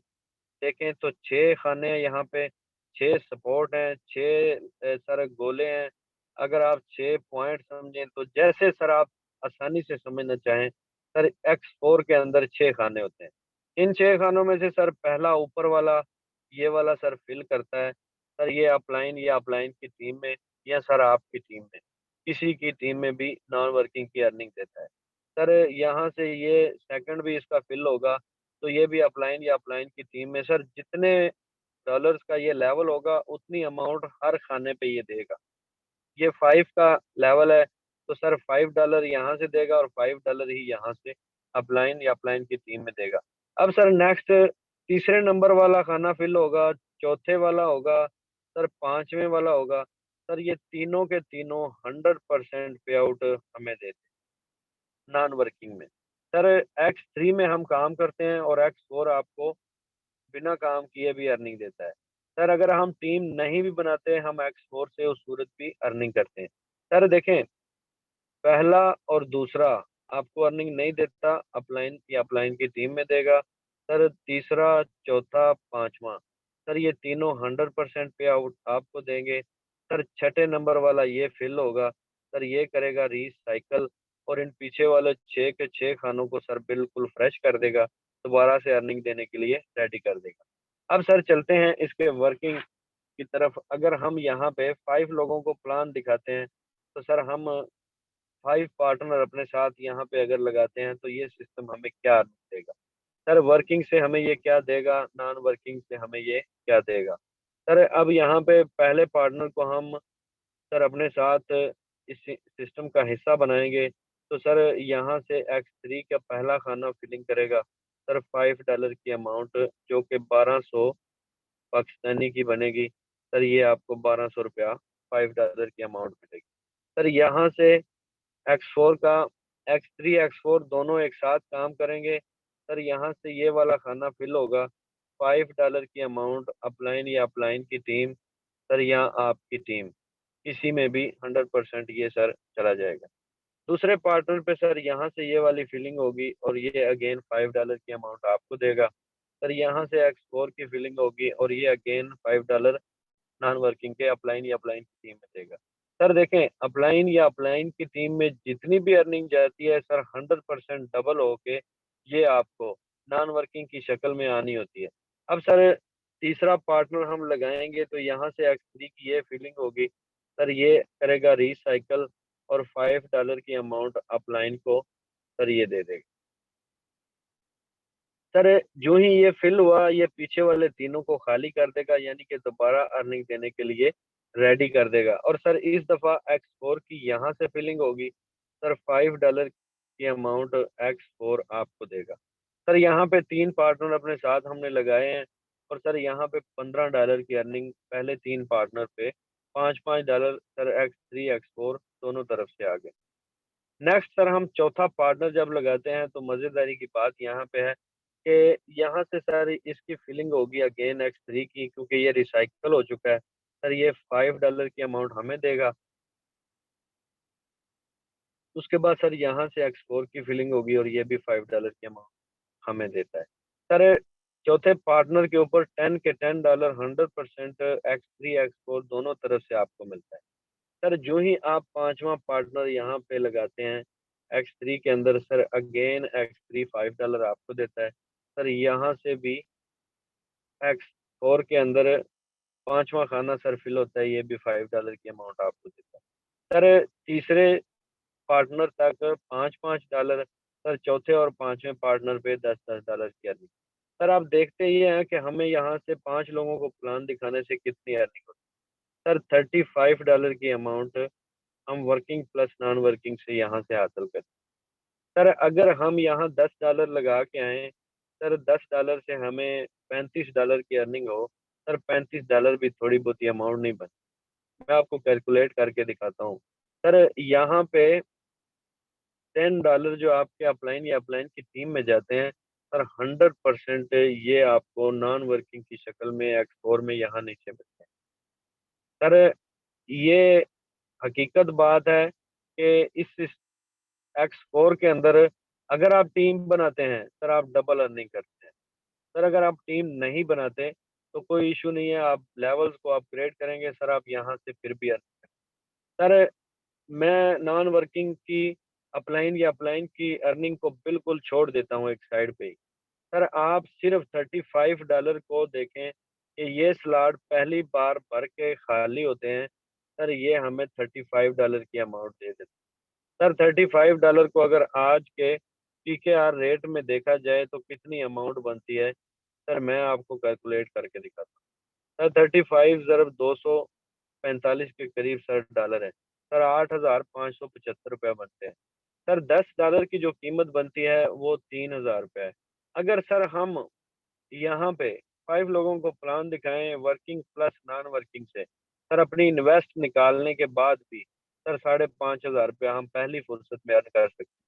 देखें तो 6 खाने हैं यहाँ पे, 6 सपोर्ट हैं, 6 सर गोले हैं। अगर आप 6 पॉइंट समझें तो जैसे सर आप आसानी से समझना चाहें, सर X4 के अंदर 6 खाने होते हैं। इन 6 खानों में से सर पहला ऊपर वाला, ये वाला सर फिल करता है। सर ये अपलाइन या अपलाइन की टीम में या सर आपकी टीम में, किसी की टीम में भी नॉन वर्किंग की अर्निंग देता है। सर यहाँ से ये सेकंड भी इसका फिल होगा तो ये भी अपलाइन या अपलाइन की टीम में सर जितने डॉलर्स का ये लेवल होगा उतनी अमाउंट हर खाने पे ये देगा। ये 5 का लेवल है तो सर $5 यहाँ से देगा और $5 ही यहाँ से अपलाइन या अपलाइन की टीम में देगा। अब सर नेक्स्ट तीसरे नंबर वाला खाना फिल होगा, चौथे वाला होगा, सर पांचवें वाला होगा। सर ये तीनों के तीनों 100% पे आउट हमें देते हैं नॉन वर्किंग में। सर X3 में हम काम करते हैं और X4 आपको बिना काम किए भी अर्निंग देता है। सर अगर हम टीम नहीं भी बनाते हम X4 से उस सूरत भी अर्निंग करते हैं। सर देखें, पहला और दूसरा आपको अर्निंग नहीं देता, अपलाइन या अपलाइन की टीम में देगा। सर तीसरा, चौथा, पांचवा, सर ये तीनों 100% पे आउट आपको देंगे। सर छठे नंबर वाला ये फिल होगा, सर ये करेगा रिसाइकल और इन पीछे वाले 6 के 6 खानों को सर बिल्कुल फ्रेश कर देगा, दोबारा से अर्निंग देने के लिए रेडी कर देगा। अब सर चलते हैं इसके वर्किंग की तरफ। अगर हम यहाँ पे 5 लोगों को प्लान दिखाते हैं तो सर हम 5 पार्टनर अपने साथ यहाँ पे अगर लगाते हैं तो ये सिस्टम हमें क्या देगा। सर वर्किंग से हमें ये क्या देगा, नॉन वर्किंग से हमें ये क्या देगा। सर अब यहाँ पे पहले पार्टनर को हम सर अपने साथ इस सिस्टम का हिस्सा बनाएंगे तो सर यहाँ से X3 का पहला खाना फिलिंग करेगा सर $5 की अमाउंट, जो कि 1200 पाकिस्तानी की बनेगी। सर ये आपको 1200 रुपया $5 की अमाउंट मिलेगी। सर यहाँ से X4 का X3 X4 दोनों एक साथ काम करेंगे। सर यहाँ से ये वाला खाना फिल होगा $5 की अमाउंट, अपलाइन या अपलाइन की टीम, सर यहाँ आपकी टीम, किसी में भी 100% ये सर चला जाएगा। दूसरे पार्टनर पे सर यहाँ से ये वाली फिलिंग होगी और ये अगेन $5 की अमाउंट आपको देगा। सर यहाँ से X4 की फिलिंग होगी और ये अगेन $5 नॉन वर्किंग के अपलाइन या अपलाइन की टीम में देगा। सर देखें, अपलाइन या अपलाइन की टीम में जितनी भी अर्निंग जाती है सर 100% डबल होके ये आपको नॉन वर्किंग की शक्ल में आनी होती है। अब सर तीसरा पार्टनर हम लगाएंगे तो यहाँ से X3 की ये फीलिंग होगी, सर ये करेगा रिसाइकल और $5 की अमाउंट अपलाइन को सर ये दे देगा। सर जो ही ये फिल हुआ ये पीछे वाले तीनों को खाली कर देगा, यानी कि दोबारा अर्निंग देने के लिए रेडी कर देगा। और सर इस दफ़ा X4 की यहाँ से फिलिंग होगी, सर $5 की अमाउंट X4 आपको देगा। सर यहाँ पे तीन पार्टनर अपने साथ हमने लगाए हैं और सर यहाँ पे $15 की अर्निंग पहले तीन पार्टनर पे, $5-5 सर X3 X4 दोनों तरफ से आ गए। नेक्स्ट सर हम चौथा पार्टनर जब लगाते हैं तो मज़ेदारी की बात यहाँ पे है कि यहाँ से सर इसकी फिलिंग होगी अगेन X3 की, क्योंकि ये रिसाइकल हो चुका है। सर ये $5 की अमाउंट हमें देगा। उसके बाद सर यहाँ से X4 की फिलिंग होगी और ये भी $5 की अमाउंट हमें देता है। सर चौथे पार्टनर के ऊपर 10 के $10 100% X3 X4 दोनों तरफ से आपको मिलता है। सर जो ही आप पांचवा पार्टनर यहाँ पे लगाते हैं X3 के अंदर, सर अगेन X3 $5 आपको देता है। सर यहाँ से भी X4 के अंदर पांचवा खाना सर फिल होता है, ये भी $5 की अमाउंट आपको देता है। सर तीसरे पार्टनर तक $5-5, सर चौथे और पांचवें पार्टनर पे $10-10 की अर्निंग। सर आप देखते ये हैं कि हमें यहाँ से पांच लोगों को प्लान दिखाने से कितनी अर्निंग होती है। सर $35 की अमाउंट हम वर्किंग प्लस नॉन वर्किंग से यहाँ से हासिल करते हैं। सर अगर हम यहाँ $10 लगा के आए, सर $10 से हमें $35 की अर्निंग हो, सर $35 भी थोड़ी बहुत अमाउंट नहीं बन। मैं आपको कैलकुलेट करके दिखाता हूँ। सर यहाँ पे $10 जो आपके अपलाइन या अपलाइन की टीम में जाते हैं, सर 100% ये आपको नॉन वर्किंग की शक्ल में X4 में यहाँ नीचे मिलते हैं। सर ये हकीकत बात है कि इस X4 के अंदर अगर आप टीम बनाते हैं सर आप डबल अर्निंग करते हैं। सर अगर आप टीम नहीं बनाते तो कोई इशू नहीं है, आप लेवल्स को अपग्रेड करेंगे सर आप यहाँ से फिर भी अर्न करें। सर मैं नॉन वर्किंग की अपलाइन या अपलाइन की अर्निंग को बिल्कुल छोड़ देता हूँ एक साइड पे ही। सर आप सिर्फ $35 को देखें कि ये स्लॉट पहली बार भर के खाली होते हैं, सर ये हमें $35 की अमाउंट दे देते हैं। सर $35 को अगर आज के PKR रेट में देखा जाए तो कितनी अमाउंट बनती है, सर मैं आपको कैलकुलेट करके दिखाता हूँ। सर 35 ज़रब 245 के करीब सर डॉलर है। सर 8,575 रुपया बनते हैं। सर $10 की जो कीमत बनती है वो 3,000 रुपया है। अगर सर हम यहाँ पे 5 लोगों को प्लान दिखाएं वर्किंग प्लस नॉन वर्किंग से, सर अपनी इन्वेस्ट निकालने के बाद भी सर 5,500 रुपया हम पहली फुर्सत में अर्न कर सकते हैं।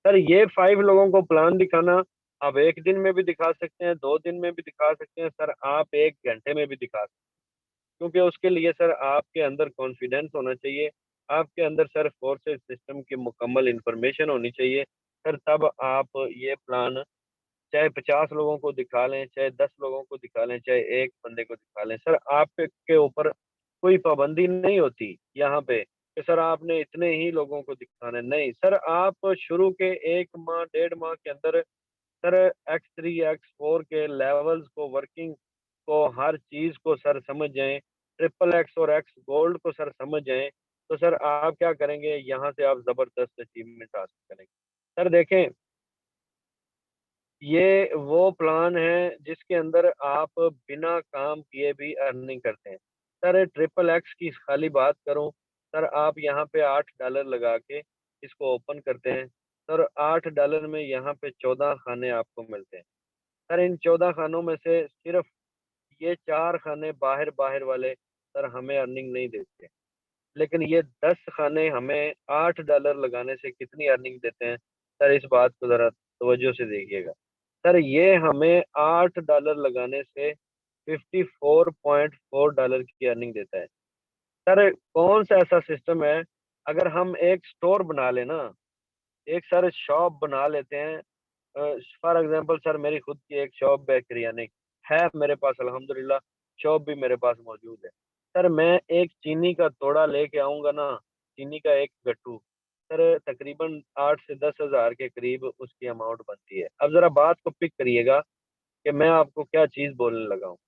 सर ये 5 लोगों को प्लान दिखाना आप एक दिन में भी दिखा सकते हैं, 2 दिन में भी दिखा सकते हैं, सर आप 1 घंटे में भी दिखा सकते हैं। क्योंकि उसके लिए सर आपके अंदर कॉन्फिडेंस होना चाहिए, आपके अंदर सर फोर्सेस सिस्टम की मुकम्मल इंफॉर्मेशन होनी चाहिए। सर तब आप ये प्लान चाहे 50 लोगों को दिखा लें, चाहे 10 लोगों को दिखा लें, चाहे एक बंदे को दिखा लें, सर आपके ऊपर कोई पाबंदी नहीं होती यहाँ पे कि सर आपने इतने ही लोगों को दिखाना है। नहीं सर, आप शुरू के 1 माह 1.5 माह के अंदर सर X3 X4 के लेवल्स को, वर्किंग को, हर चीज़ को सर समझ जाएँ, ट्रिपल एक्स और एक्स गोल्ड को सर समझ जाएँ, तो सर आप क्या करेंगे, यहाँ से आप ज़बरदस्त अचीवमेंट हासिल करेंगे। सर देखें, ये वो प्लान है जिसके अंदर आप बिना काम किए भी अर्निंग करते हैं। सर ट्रिपल एक्स की खाली बात करूं, सर आप यहाँ पे $8 लगा के इसको ओपन करते हैं। सर $8 में यहाँ पे 14 खाने आपको मिलते हैं। सर इन 14 खानों में से सिर्फ ये 4 खाने बाहर बाहर वाले सर हमें अर्निंग नहीं देते, लेकिन ये 10 खाने हमें $8 लगाने से कितनी अर्निंग देते हैं। सर इस बात को जरा तवज्जो से देखिएगा। सर ये हमें $8 लगाने से $54.4 की अर्निंग देता है। सर कौन सा ऐसा सिस्टम है, अगर हम एक स्टोर बना लेना, एक सर शॉप बना लेते हैं। फॉर एग्जांपल सर मेरी खुद की एक शॉप है किराने की, है मेरे पास अल्हम्दुलिल्लाह, शॉप भी मेरे पास मौजूद है। सर मैं एक चीनी का तोड़ा लेके आऊंगा ना, चीनी का एक गट्टू, सर तकरीबन 8 से 10 हज़ार के करीब उसकी अमाउंट बनती है। अब जरा बात को पिक करिएगा कि मैं आपको क्या चीज़ बोलने लगा हूँ।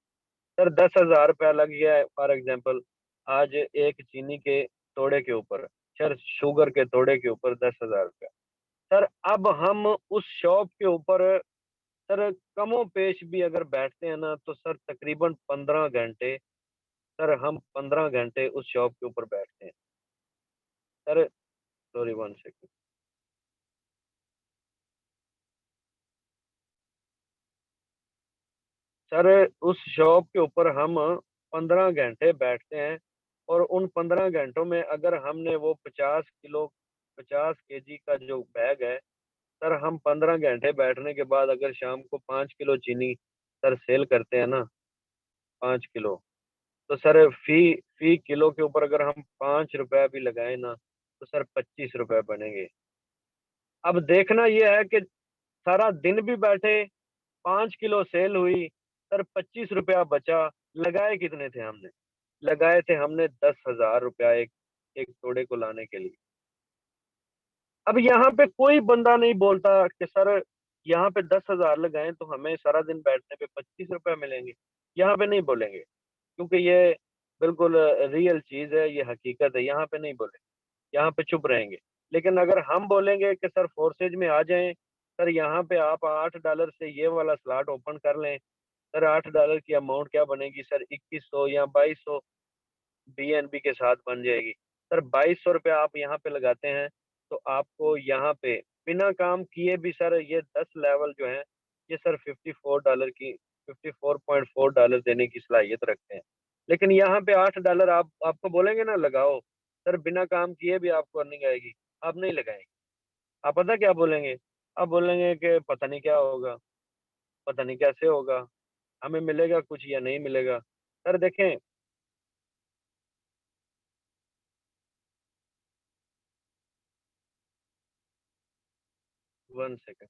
सर 10 हज़ार रुपया लग गया है फॉर एग्जाम्पल आज एक चीनी के तोड़े के ऊपर, सर शुगर के तोड़े के ऊपर 10 हज़ार रुपया। सर अब हम उस शॉप के ऊपर सर कमो पेश भी अगर बैठते हैं ना, तो सर तकरीबन 15 घंटे, सर हम 15 घंटे उस शॉप के ऊपर बैठते हैं। Sir sorry 1 second. सर उस शॉप के ऊपर हम 15 घंटे बैठते हैं, और उन 15 घंटों में अगर हमने वो 50 किलो 50 केजी का जो बैग है, सर हम 15 घंटे बैठने के बाद अगर शाम को 5 किलो चीनी सर सेल करते हैं ना, 5 किलो, तो सर फी किलो के ऊपर अगर हम ₹5 भी लगाए ना, तो सर ₹25 बनेंगे। अब देखना यह है कि सारा दिन भी बैठे, 5 किलो सेल हुई, सर ₹25 बचा, लगाए कितने थे हमने? लगाए थे हमने ₹10,000 एक एक तोड़े को लाने के लिए। अब यहाँ पे कोई बंदा नहीं बोलता कि सर यहाँ पे 10,000 लगाएं तो हमें सारा दिन बैठने पे ₹25 मिलेंगे। यहाँ पे नहीं बोलेंगे, क्योंकि ये बिल्कुल रियल चीज है, ये हकीकत है, यहाँ पे नहीं बोलेंगे, यहाँ पे चुप रहेंगे। लेकिन अगर हम बोलेंगे कि सर फोर्सेज में आ जाएं, सर यहाँ पे आप $8 से ये वाला स्लॉट ओपन कर लें, सर $8 की अमाउंट क्या बनेगी सर, 2100 या 2200 बीएनबी के साथ बन जाएगी। सर ₹2200 आप यहाँ पे लगाते हैं, तो आपको यहाँ पे बिना काम किए भी सर ये 10 लेवल जो है, ये सर $54 देने की सलाहियत रखते हैं। लेकिन यहाँ पे $8 आप आपको बोलेंगे ना लगाओ, सर बिना काम किए भी आपको अर्निंग आएगी, आप नहीं लगाएंगे। आप पता क्या बोलेंगे? आप बोलेंगे कि पता नहीं क्या होगा, पता नहीं कैसे होगा, हमें मिलेगा कुछ या नहीं मिलेगा। सर देखें, 1 सेकंड।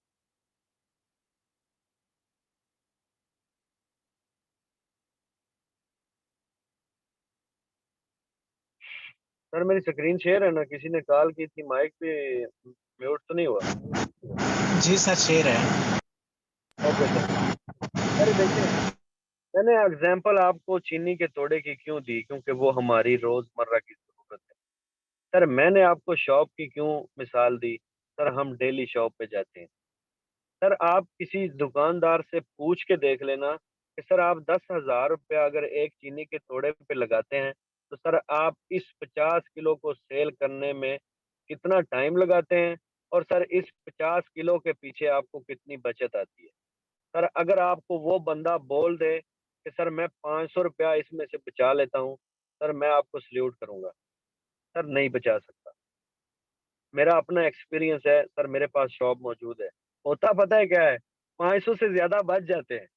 सर मेरी स्क्रीन शेयर है ना, किसी ने कॉल की थी, माइक पे म्यूट तो नहीं हुआ? जी सर, शेर है। Okay sir. सर देखें, मैंने एग्जांपल आपको चीनी के तोड़े की क्यों दी, क्योंकि वो हमारी रोजमर्रा की जरूरत है। सर मैंने आपको शॉप की क्यों मिसाल दी, सर हम डेली शॉप पे जाते हैं। सर आप किसी दुकानदार से पूछ के देख लेना कि सर आप 10,000 रुपया अगर एक चीनी के तोड़े पे लगाते हैं, तो सर आप इस 50 किलो को सेल करने में कितना टाइम लगाते हैं, और सर इस 50 किलो के पीछे आपको कितनी बचत आती है। सर अगर आपको वो बंदा बोल दे कि सर मैं ₹500 इसमें से बचा लेता हूँ, सर मैं आपको सल्यूट करूंगा। सर नहीं बचा सकता, मेरा अपना एक्सपीरियंस है सर, मेरे पास शॉप मौजूद है। होता पता है क्या है, 500 से ज्यादा बच जाते हैं,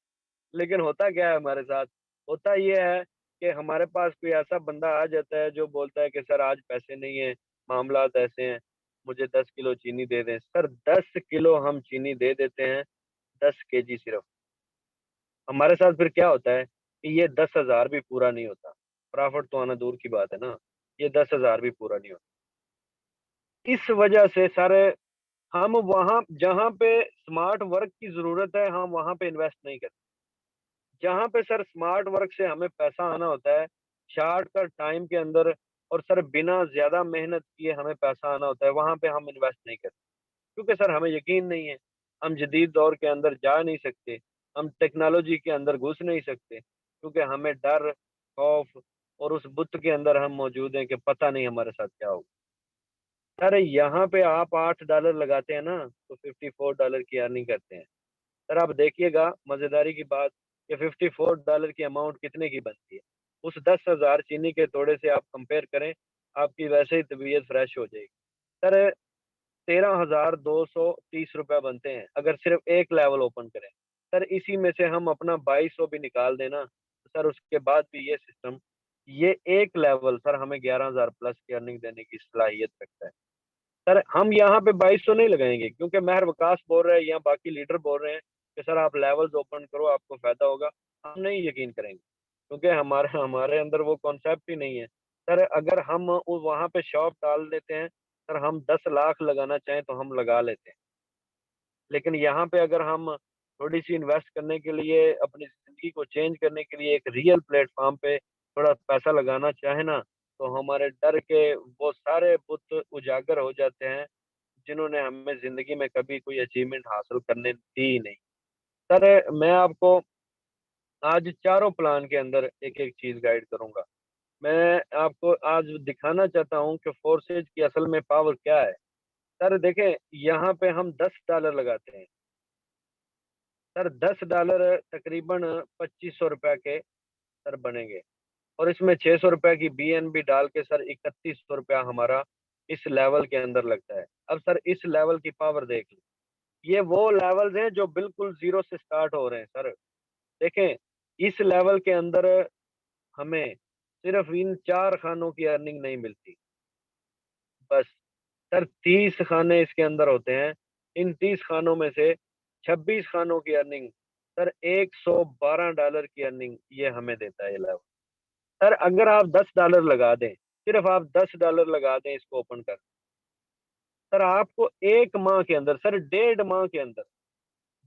लेकिन होता क्या है हमारे साथ, होता ये है कि हमारे पास कोई ऐसा बंदा आ जाता है जो बोलता है कि सर आज पैसे नहीं है, मामलात ऐसे हैं, मुझे 10 किलो चीनी दे दें। सर 10 किलो हम चीनी दे देते हैं, 10 केजी सिर्फ। हमारे साथ फिर क्या होता है कि ये 10,000 भी पूरा नहीं होता, प्रॉफिट तो आना दूर की बात है ना, ये 10,000 भी पूरा नहीं होता। इस वजह से सर हम वहां जहां पे स्मार्ट वर्क की जरूरत है, हम वहां पे इन्वेस्ट नहीं करते। जहाँ पे सर स्मार्ट वर्क से हमें पैसा आना होता है शॉर्ट कर टाइम के अंदर, और सर बिना ज्यादा मेहनत किए हमें पैसा आना होता है, वहां पे हम इन्वेस्ट नहीं करते, क्योंकि सर हमें यकीन नहीं है, हम जदीद दौर के अंदर जा नहीं सकते, हम टेक्नोलॉजी के अंदर घुस नहीं सकते, क्योंकि हमें डर, खौफ और उस बुत के अंदर हम मौजूद हैं कि पता नहीं हमारे साथ क्या होगा। सर यहाँ पे आप $8 लगाते हैं ना, तो $54 की अर्निंग करते हैं। सर आप देखिएगा मजेदारी की बात कि $54 की अमाउंट कितने की बनती है। उस 10,000 चीनी के तोड़े से आप कंपेयर करें, आपकी वैसे ही तबीयत फ्रेश हो जाएगी। सर 13,230 रुपये बनते हैं अगर सिर्फ एक लेवल ओपन करें। सर इसी में से हम अपना 2200 भी निकाल देना, तो सर उसके बाद भी ये सिस्टम, ये एक लेवल सर हमें 11,000 प्लस की अर्निंग देने की सलाहियत रखता है। सर हम यहाँ पे 2200 नहीं लगाएंगे, क्योंकि महर वकास बोल रहे हैं या बाकी लीडर बोल रहे हैं कि सर आप लेवल्स ओपन करो आपको फायदा होगा। हम नहीं यकीन करेंगे, क्योंकि हमारे हमारे अंदर वो कॉन्सेप्ट ही नहीं है। सर अगर हम वहाँ पे शॉप डाल देते हैं, सर हम 10 लाख लगाना चाहें तो हम लगा लेते हैं। लेकिन यहाँ पे अगर हम थोड़ी सी इन्वेस्ट करने के लिए, अपनी जिंदगी को चेंज करने के लिए एक रियल प्लेटफॉर्म पे थोड़ा पैसा लगाना चाहे ना, तो हमारे डर के वो सारे बुत उजागर हो जाते हैं जिन्होंने हमें जिंदगी में कभी कोई अचीवमेंट हासिल करने दी ही नहीं। सर मैं आपको आज चारों प्लान के अंदर एक एक चीज गाइड करूंगा। मैं आपको आज दिखाना चाहता हूँ कि फोर्सेज की असल में पावर क्या है। सर देखें, यहाँ पे हम $10 लगाते हैं। सर $10 तकरीबन 2500 रुपये के सर बनेंगे, और इसमें 600 रुपये की BNB डाल के सर 3100 रुपया हमारा इस लेवल के अंदर लगता है। अब सर इस लेवल की पावर देख लो, ये वो लेवल्स हैं जो बिल्कुल जीरो से स्टार्ट हो रहे हैं। सर देखें, इस लेवल के अंदर हमें सिर्फ इन 4 खानों की अर्निंग नहीं मिलती, बस। सर 30 खाने इसके अंदर होते हैं। इन 30 खानों में से 26 खानों की अर्निंग, सर $112 की अर्निंग ये हमें देता है ये लेवल। सर अगर आप $10 लगा दें, सिर्फ आप $10 लगा दें इसको ओपन कर, सर आपको 1 माह के अंदर, सर 1.5 माह के अंदर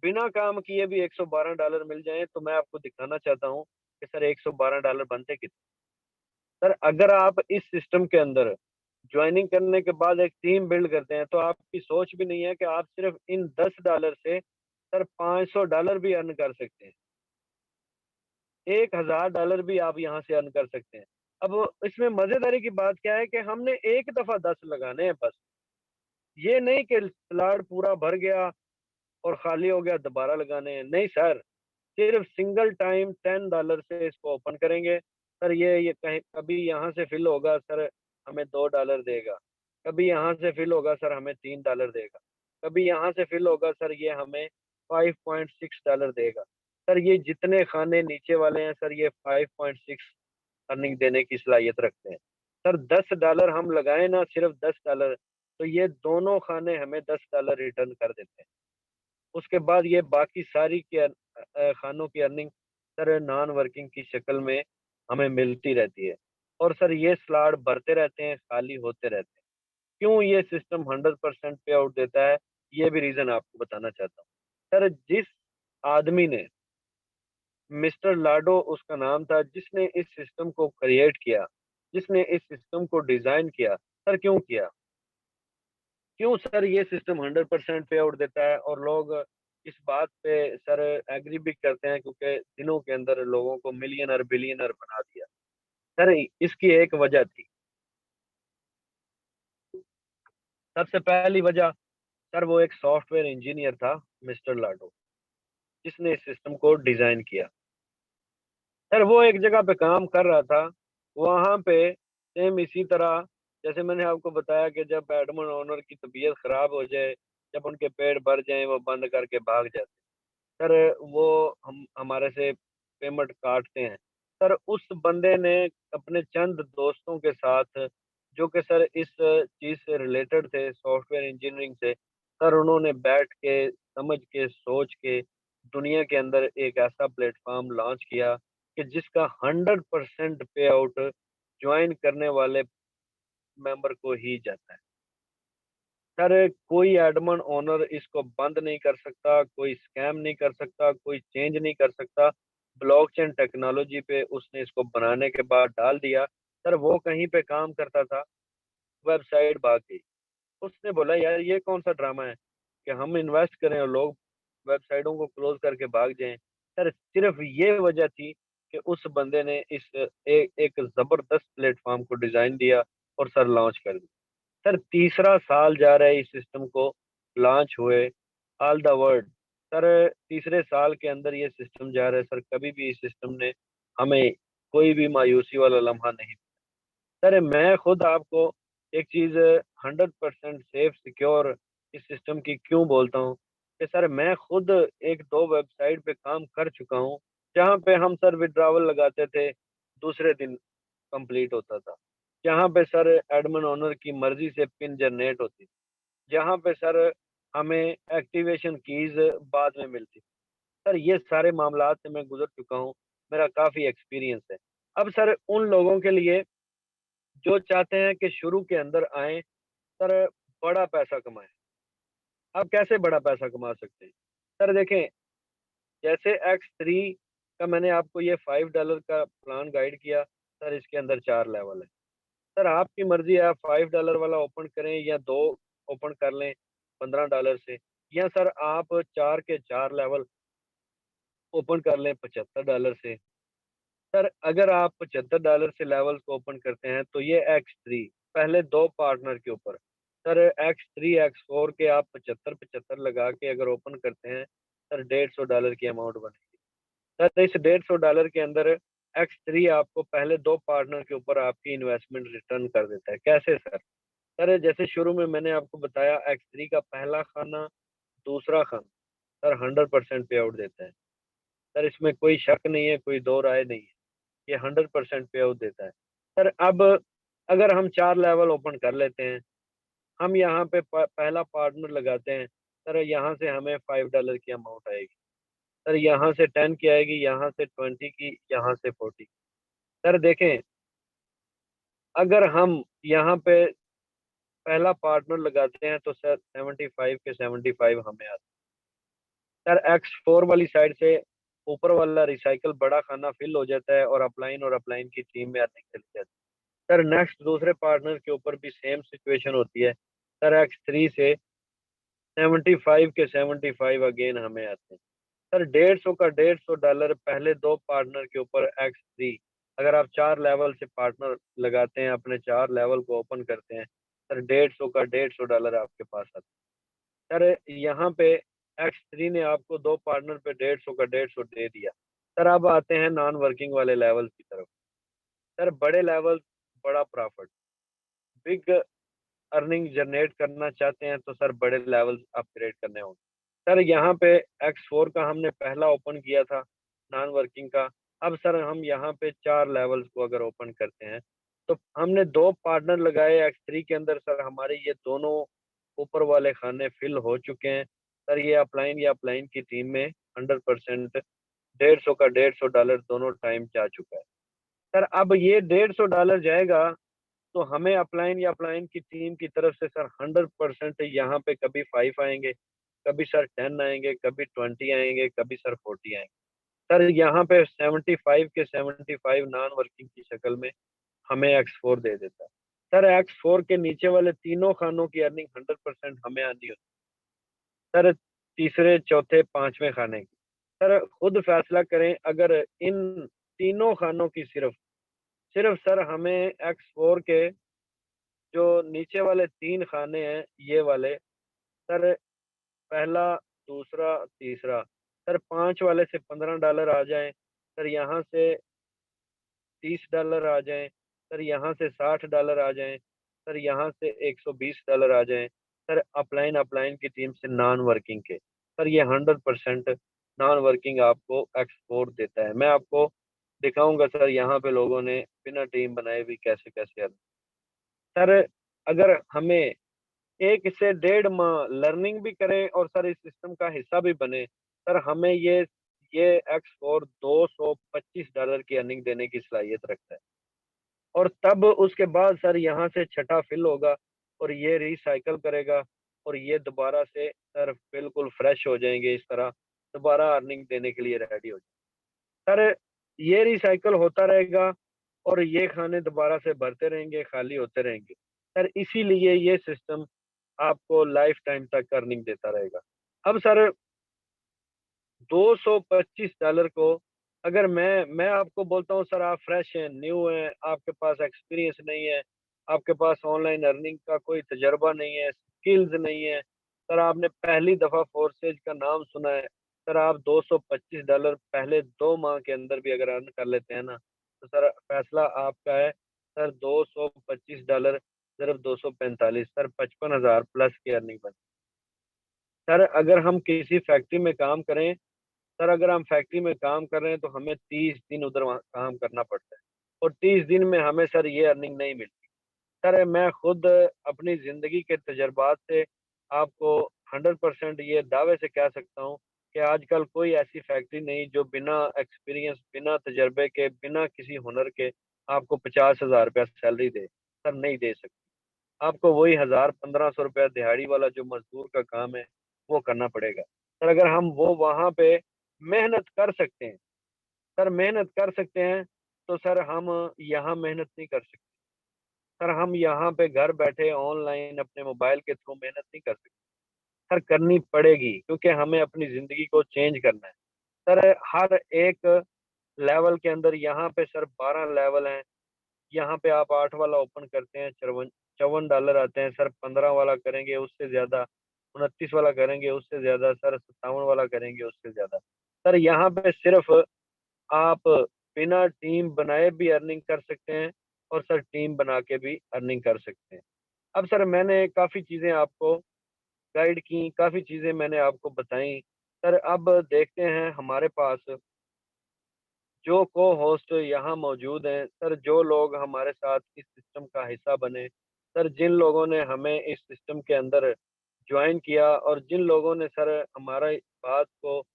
बिना काम किए भी $112 मिल जाएं, तो मैं आपको दिखाना चाहता हूँ कि सर $112 बनते कितने। सर अगर आप इस सिस्टम के अंदर ज्वाइनिंग करने के बाद एक टीम बिल्ड करते हैं, तो आपकी सोच भी नहीं है कि आप सिर्फ इन $10 से सर $500 भी अर्न कर सकते हैं। $1,000 भी आप यहाँ से अर्न कर सकते हैं। अब इसमें मजेदारी की बात क्या है कि हमने एक दफा 10 लगाने हैं, बस। ये नहीं कि स्लॉट पूरा भर गया और खाली हो गया दोबारा लगाने हैं, नहीं सर। सिर्फ सिंगल टाइम $10 से इसको ओपन करेंगे। सर ये कहीं कभी यहाँ से फिल होगा सर, हमें $2 देगा। कभी यहाँ से फिल होगा सर, हमें $3 देगा। कभी यहाँ से फिल होगा सर, ये हमें $5.6 देगा। सर ये जितने खाने नीचे वाले हैं सर, ये 5.6 अर्निंग देने की सलाहियत रखते हैं। सर $10 हम लगाए ना, सिर्फ $10, तो ये दोनों खाने हमें $10 रिटर्न कर देते हैं। उसके बाद ये बाकी सारी की खानों की अर्निंग सर नॉन वर्किंग की शक्ल में हमें मिलती रहती है। और सर ये स्लॉट भरते रहते हैं, खाली होते रहते हैं। क्यों ये सिस्टम 100% पे आउट देता है, ये भी रीजन आपको बताना चाहता हूँ। सर जिस आदमी ने, मिस्टर लाडो उसका नाम था, जिसने इस सिस्टम को क्रिएट किया, जिसने इस सिस्टम को डिजाइन किया, सर क्यों किया, क्यों सर ये सिस्टम 100% पे आउट देता है, और लोग इस बात पे सर एग्री भी करते हैं, क्योंकि दिनों के अंदर लोगों को मिलियनर बिलियनर बना दिया। सर इसकी एक वजह थी, सबसे पहली वजह, सर वो एक सॉफ्टवेयर इंजीनियर था, मिस्टर लाडो, जिसने इस सिस्टम को डिजाइन किया। सर वो एक जगह पे काम कर रहा था, वहां पे सेम इसी तरह, जैसे मैंने आपको बताया कि जब एडमन ओनर की तबीयत खराब हो जाए, जब उनके पेट भर जाए, वो बंद करके भाग जाते, सर वो हम हमारे से पेमेंट काटते हैं। सर उस बंदे ने अपने चंद दोस्तों के साथ, जो कि सर इस चीज़ से रिलेटेड थे, सॉफ्टवेयर इंजीनियरिंग से, सर उन्होंने बैठ के, समझ के, सोच के दुनिया के अंदर एक ऐसा प्लेटफॉर्म लॉन्च किया कि जिसका 100% पे आउट ज्वाइन करने वाले मेंबर को ही जाता है। सर कोई एडमन ओनर इसको बंद नहीं कर सकता, कोई स्कैम नहीं कर सकता, कोई चेंज नहीं कर सकता। ब्लॉकचेन टेक्नोलॉजी पे उसने इसको बनाने के बाद डाल दिया। सर वो कहीं पे काम करता था, वेबसाइट भाग गई। उसने बोला यार ये कौन सा ड्रामा है कि हम इन्वेस्ट करें और लोग वेबसाइटों को क्लोज करके भाग जाएं। सर सिर्फ ये वजह थी कि उस बंदे ने एक ज़बरदस्त प्लेटफ़ॉर्म को डिज़ाइन दिया और सर लॉन्च कर दिया। सर तीसरा साल जा रहा है इस सिस्टम को लॉन्च हुए, ऑल द वर्ल्ड। सर तीसरे साल के अंदर ये सिस्टम जा रहा है सर, कभी भी इस सिस्टम ने हमें कोई भी मायूसी वाला लम्हा नहीं। सर मैं खुद आपको एक चीज़ 100% सेफ सिक्योर इस सिस्टम की क्यों बोलता हूँ कि सर मैं खुद 1-2 वेबसाइट पे काम कर चुका हूँ, जहाँ पे हम सर विथड्रॉवल लगाते थे, दूसरे दिन कंप्लीट होता था। जहाँ पे सर एडमिन ओनर की मर्ज़ी से पिन जनरेट होती थी। जहाँ पे सर हमें एक्टिवेशन कीज़ बाद में मिलती। सर ये सारे मामलात से मैं गुज़र चुका हूँ, मेरा काफ़ी एक्सपीरियंस है। अब सर उन लोगों के लिए जो चाहते हैं कि शुरू के अंदर आएँ, सर बड़ा पैसा कमाएँ। आप कैसे बड़ा पैसा कमा सकते हैं? सर देखें, जैसे एक्स 3 का मैंने आपको ये $5 का प्लान गाइड किया, सर इसके अंदर 4 लेवल है। सर आपकी मर्ज़ी है आप $5 वाला ओपन करें या 2 ओपन कर लें $15 से, या सर आप 4 के 4 लेवल ओपन कर लें $75 से। सर अगर आप $75 से लेवल्स को ओपन करते हैं तो ये एक्स 3 पहले 2 पार्टनर के ऊपर, सर एक्स 3 एक्स 4 के आप 75-75 लगा के अगर ओपन करते हैं, सर $150 की अमाउंट बनेगी। सर इस $150 के अंदर एक्स 3 आपको पहले 2 पार्टनर के ऊपर आपकी इन्वेस्टमेंट रिटर्न कर देता है। कैसे सर? सर जैसे शुरू में मैंने आपको बताया एक्स 3 का पहला खाना, दूसरा खाना, सर 100% पे आउट देता है। सर इसमें कोई शक नहीं है, कोई दो राय नहीं है। ये 100% पे आउट देता है। सर अब अगर हम 4 लेवल ओपन कर लेते हैं, हम यहाँ पे प पहला पार्टनर लगाते हैं, सर यहाँ से हमें $5 की अमाउंट आएगी। सर यहाँ से 10 की आएगी, यहाँ से 20 की, यहाँ से 40। सर देखें, अगर हम यहाँ पे पहला पार्टनर लगाते हैं तो सर 75 के 75 हमें आते हैं। सर X4 वाली साइड से ऊपर वाला रिसाइकल बड़ा खाना फिल हो जाता है और अपलाइन की टीम में अर्निंग चली जाती है। सर नेक्स्ट दूसरे पार्टनर के ऊपर भी सेम सिचुएशन होती है। सर एक्स 3 से 75 के 75 अगेन हमें आते हैं। सर 150 का $150 पहले 2 पार्टनर के ऊपर एक्स 3, अगर आप 4 लेवल से पार्टनर लगाते हैं, अपने 4 लेवल को ओपन करते हैं, सर 150 का $150 आपके पास आता है। सर यहाँ पे एक्स 3 ने आपको 2 पार्टनर पे 150 का 150 दे दिया। सर अब आते हैं नॉन वर्किंग वाले लेवल की तरफ। सर बड़े लेवल, बड़ा प्रॉफिट, बिग अर्निंग जनरेट करना चाहते हैं तो सर बड़े लेवल अपग्रेड करने होंगे। सर यहाँ पे X4 का हमने पहला ओपन किया था नॉन वर्किंग का। अब सर हम यहाँ पे 4 लेवल्स को अगर ओपन करते हैं, तो हमने 2 पार्टनर लगाए X3 के अंदर, सर हमारे ये दोनों ऊपर वाले खाने फिल हो चुके हैं। सर ये अपलाइन की टीम में 100% 150 का $150 दोनों टाइम जा चुका है। सर अब ये $150 जाएगा तो हमें अपलाइन की टीम की तरफ से सर 100% यहाँ पे कभी 5 आएँगे, कभी सर 10 आएँगे, कभी 20 आएँगे, कभी सर 40 आएँगे। सर यहाँ पे 75 के 75 नॉन वर्किंग की शक्ल में हमें एक्स 4 दे देता है। सर एक्स 4 के नीचे वाले तीनों खानों की अर्निंग 100% हमें आनी होती है। सर तीसरे, चौथे, पाँचवें खाने की। सर खुद फैसला करें, अगर इन तीनों खानों की सिर्फ़ सर हमें एक्स 4 के जो नीचे वाले 3 खाने हैं, ये वाले, सर पहला, दूसरा, तीसरा, सर 5 वाले से $15 आ जाएँ, सर यहाँ से $30 आ जाएँ, सर यहाँ से $60 आ जाएँ, सर यहाँ से $120 आ जाएँ, सर अपलाइन की टीम से नॉन वर्किंग के। सर ये 100% नॉन वर्किंग आपको एक्स 4 देता है। मैं आपको दिखाऊँगा सर यहाँ पे लोगों ने बिना टीम बनाए भी कैसे-कैसे अर्न। सर अगर हमें 1 से 1.5 माह लर्निंग भी करें और सर इस सिस्टम का हिस्सा भी बने, सर हमें ये एक्स 4 $225 की अर्निंग देने की सलाहियत रखता है। और तब उसके बाद सर यहाँ से छठा फिल होगा और ये रिसाइकिल करेगा और ये दोबारा से सर बिल्कुल फ्रेश हो जाएँगे, इस तरह दोबारा अर्निंग देने के लिए रेडी हो जाएँ। सर ये रिसाइकिल होता रहेगा और ये खाने दोबारा से भरते रहेंगे, खाली होते रहेंगे। सर इसीलिए ये सिस्टम आपको लाइफ टाइम तक अर्निंग देता रहेगा। अब सर $225 को अगर मैं आपको बोलता हूँ सर आप फ्रेश हैं, न्यू हैं, आपके पास एक्सपीरियंस नहीं है, आपके पास ऑनलाइन अर्निंग का कोई तजर्बा नहीं है, स्किल्स नहीं है, सर आपने पहली दफ़ा फोर्सेज का नाम सुना है, सर आप $225 पहले 2 माह के अंदर भी अगर अर्न कर लेते हैं ना, तो सर फैसला आपका है। सर $225 सिर्फ 245, सर 55,000 प्लस की अर्निंग बन। सर अगर हम किसी फैक्ट्री में काम करें, सर अगर हम फैक्ट्री में काम कर रहे हैं तो हमें 30 दिन उधर वहाँ काम करना पड़ता है, और 30 दिन में हमें सर ये अर्निंग नहीं मिलती। सर मैं खुद अपनी ज़िंदगी के तजर्बात से आपको 100% ये दावे से कह सकता हूँ कि आजकल कोई ऐसी फैक्ट्री नहीं जो बिना एक्सपीरियंस, बिना तजर्बे के, बिना किसी हुनर के आपको 50,000 रुपया सैलरी दे। सर नहीं दे सकती। आपको वही 1,000-1,500 रुपया दिहाड़ी वाला जो मजदूर का काम है, वो करना पड़ेगा। सर अगर हम वो वहाँ पे मेहनत कर सकते हैं, सर मेहनत कर सकते हैं, तो सर हम यहाँ मेहनत नहीं कर सकते। सर हम यहाँ पे घर बैठे ऑनलाइन अपने मोबाइल के थ्रू मेहनत नहीं कर सकते। सर करनी पड़ेगी क्योंकि हमें अपनी ज़िंदगी को चेंज करना है। सर हर एक लेवल के अंदर यहाँ पे सर 12 लेवल हैं। यहाँ पे आप 8 वाला ओपन करते हैं, $54 आते हैं, सर 15 वाला करेंगे उससे ज़्यादा, 29 वाला करेंगे उससे ज़्यादा, सर 57 वाला करेंगे उससे ज़्यादा। सर यहाँ पे सिर्फ़ आप बिना टीम बनाए भी अर्निंग कर सकते हैं, और सर टीम बना के भी अर्निंग कर सकते हैं। अब सर मैंने काफ़ी चीज़ें आपको गाइड की, काफ़ी चीज़ें मैंने आपको बताई। सर अब देखते हैं हमारे पास जो को-होस्ट यहाँ मौजूद हैं, सर जो लोग हमारे साथ इस सिस्टम का हिस्सा बने, सर जिन लोगों ने हमें इस सिस्टम के अंदर जॉइन किया और जिन लोगों ने सर हमारा बात को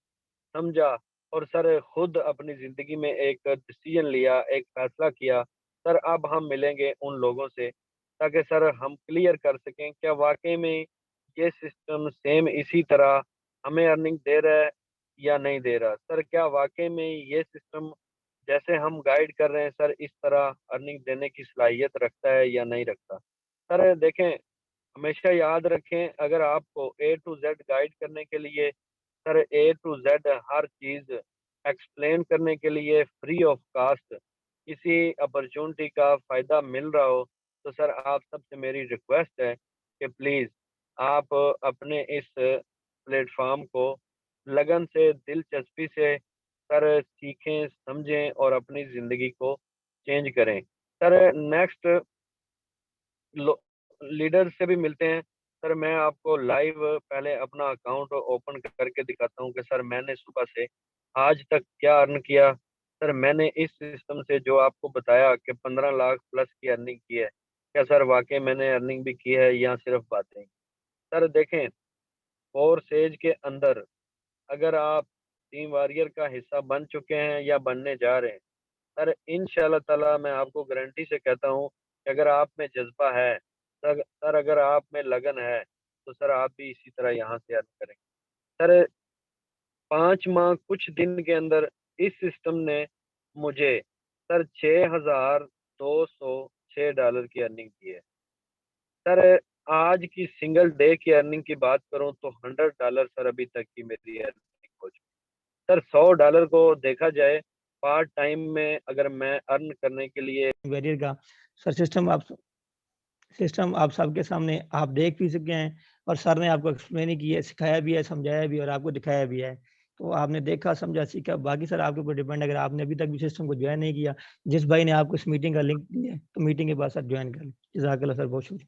समझा और सर खुद अपनी ज़िंदगी में एक डिसीजन लिया, एक फैसला किया, सर अब हम मिलेंगे उन लोगों से ताकि सर हम क्लियर कर सकें क्या वाक़ई में ये सिस्टम सेम इसी तरह हमें अर्निंग दे रहा है या नहीं दे रहा। सर क्या वाक़ई में ये सिस्टम जैसे हम गाइड कर रहे हैं सर इस तरह अर्निंग देने की सलाहियत रखता है या नहीं रखता। सर देखें, हमेशा याद रखें अगर आपको ए टू ज़ेड गाइड करने के लिए, सर ए टू ज़ेड हर चीज़ एक्सप्लेन करने के लिए फ्री ऑफ कॉस्ट किसी अपॉर्चुनिटी का फ़ायदा मिल रहा हो, तो सर आप सबसे मेरी रिक्वेस्ट है कि प्लीज़ आप अपने इस प्लेटफ़ॉर्म को लगन से, दिलचस्पी से सर सीखें, समझें और अपनी ज़िंदगी को चेंज करें। सर नेक्स्ट लो लीडर से भी मिलते हैं। सर मैं आपको लाइव पहले अपना अकाउंट ओपन करके दिखाता हूँ कि सर मैंने सुबह से आज तक क्या अर्न किया। सर मैंने इस सिस्टम से जो आपको बताया कि 15 लाख प्लस की अर्निंग की है, क्या सर वाक़ई मैंने अर्निंग भी की है या सिर्फ़ बातें? सर देखें, फोर्स एज के अंदर अगर आप टीम वॉरियर का हिस्सा बन चुके हैं या बनने जा रहे हैं, सर इंशाअल्लाह ताला मैं आपको गारंटी से कहता हूँ कि अगर आप में जज़्बा है, सर अगर आप में लगन है, तो सर आप भी इसी तरह यहाँ से अर्न करेंगे। सर 5 माह कुछ दिन के अंदर इस सिस्टम ने मुझे सर $6,206 की अर्निंग की है। सर आज की सिंगल डे की अर्निंग की बात करूँ तो $100 सर अभी तक की मेरी अर्निंग हो चुकी है। सर $100 को देखा जाए पार्ट टाइम में अगर मैं अर्न करने के लिए बैरियर का सर सिस्टम आप सबके सामने आप देख भी सके हैं और सर ने आपको एक्सप्लेन ही किया है, सिखाया भी है, समझाया भी है और आपको दिखाया भी है। तो आपने देखा, समझा, सीखा, बाकी सर आपके ऊपर डिपेंड है। अगर आपने अभी तक भी सिस्टम को जॉइन नहीं किया, जिस भाई ने आपको इस मीटिंग का लिंक दिया है, तो मीटिंग के बाद सर जॉइन कर लें। जज़ाकल्लाह सर, बहुत शुक्रिया।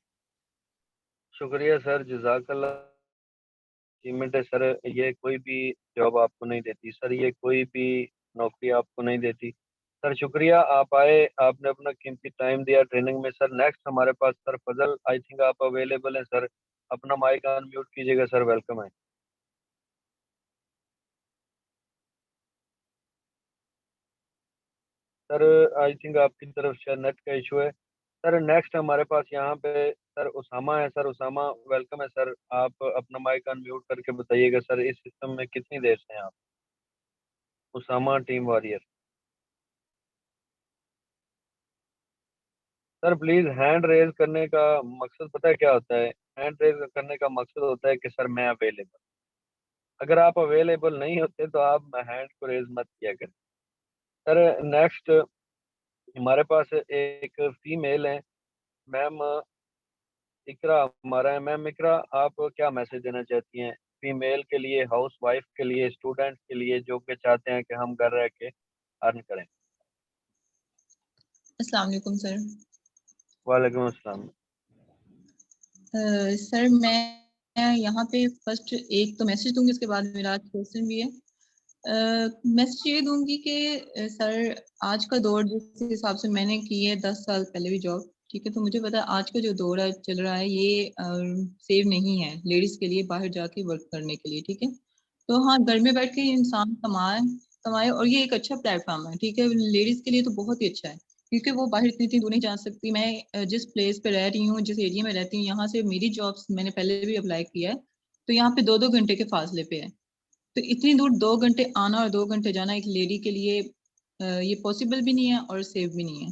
शुक्रिया सर, जज़ाकल्लाह। अचीवमेंट है सर, ये कोई भी जॉब आपको नहीं देती सर, ये कोई भी नौकरी आपको नहीं देती। सर शुक्रिया आप आए, आपने अपना कीमती टाइम दिया ट्रेनिंग में। सर नेक्स्ट हमारे पास सर फजल, आई थिंक आप अवेलेबल हैं सर, अपना माइक अनम्यूट कीजिएगा सर, वेलकम है। सर आई थिंक आपकी तरफ शायद नेट का इशू है। सर नेक्स्ट हमारे पास यहाँ पे सर उसामा है। सर उसामा वेलकम है सर, आप अपना माइक अनम्यूट करके बताइएगा सर इस सिस्टम में कितनी देर से हैं आप? Usama team warrior. Sir please hand raise करने का मकसद पता है क्या होता है? हैंड रेज करने का मकसद होता है कि सर मैं अवेलेबल। अगर आप अवेलेबल नहीं होते तो आप हैंड को रेज मत किया करें। सर नेक्स्ट हमारे पास एक फीमेल है, मैम इकरा हमारा है। मैम इकरा, आप क्या मैसेज देना चाहती हैं फीमेल के लिए, हाउस वाइफ के लिए, स्टूडेंट के लिए जो कि चाहते हैं कि हम घर रह के अर्न करें? अस्सलाम वालेकुम सर। वालेकुम अस्सलाम। सर मैं यहाँ पे फर्स्ट एक तो मैसेज दूंगी, उसके बाद मेरा आज क्वेश्चन भी है। मैसेज ये दूंगी कि सर आज का दौर जिस हिसाब से मैंने की है 10 साल पहले भी जॉब, ठीक है, तो मुझे पता है आज का जो दौर है चल रहा है ये सेव नहीं है लेडीज के लिए बाहर जाके वर्क करने के लिए, ठीक है। तो हाँ, घर में बैठ के इंसान कमाए कमाए और ये एक अच्छा प्लेटफॉर्म है, ठीक है, लेडीज के लिए तो बहुत ही अच्छा है, क्योंकि वो बाहर इतनी इतनी दूर नहीं जा सकती। मैं जिस प्लेस पे रह रही हूँ, जिस एरिया में रहती हूँ, यहाँ से मेरी जॉब्स मैंने पहले भी अप्लाई किया है, तो यहाँ पे 2-2 घंटे के फासले पे है। तो इतनी दूर 2 घंटे आना और 2 घंटे जाना एक लेडी के लिए ये पॉसिबल भी नहीं है और सेफ भी नहीं है।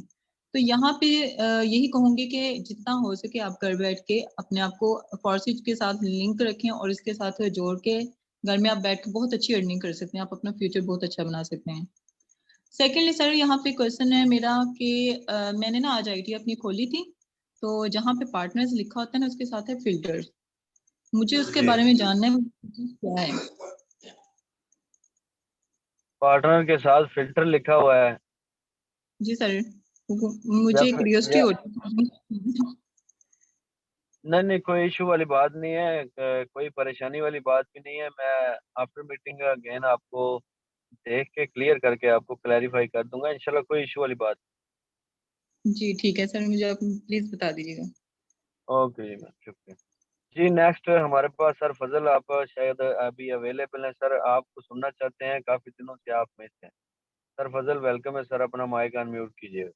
तो यहाँ पे यही कहूंगी कि जितना हो सके आप घर बैठ के अपने आप को फॉर्सी के साथ लिंक रखें और इसके साथ जोड़ के घर में आप बैठ के बहुत अच्छी अर्निंग कर सकते हैं, आप अपना फ्यूचर बहुत अच्छा बना सकते हैं। सेकेंडली सर, यहाँ पे क्वेश्चन है मेरा कि मैंने ना आज आईटी अपनी खोली थी, तो जहाँ पे पार्टनर्स लिखा होता है ना उसके साथ है फिल्टर, मुझे उसके जी, बारे में जानना है क्या है। पार्टनर के साथ फिल्टर लिखा हुआ है। जी सर, मुझे या, क्यूरियोसिटी या होती है। नहीं नहीं, कोई इशू वाली बात नहीं है, कोई परेशानी वाली बात भी नहीं है। मैं आफ्टर मीटिंग अगेन आपको देख के क्लियर करके आपको क्लैरिफाई कर दूंगा इंशाल्लाह, कोई इशू वाली बात। जी ठीक है सर, मुझे आप प्लीज बता दीजिएगा। ओके जी मैम, शुक्रिया। जी नेक्स्ट हमारे पास सर फजल, आप शायद अभी अवेलेबल हैं सर, आपको सुनना चाहते हैं, काफ़ी दिनों से आप में थे। सर फजल वेलकम है सर, अपना माइक अनम्यूट कीजिए।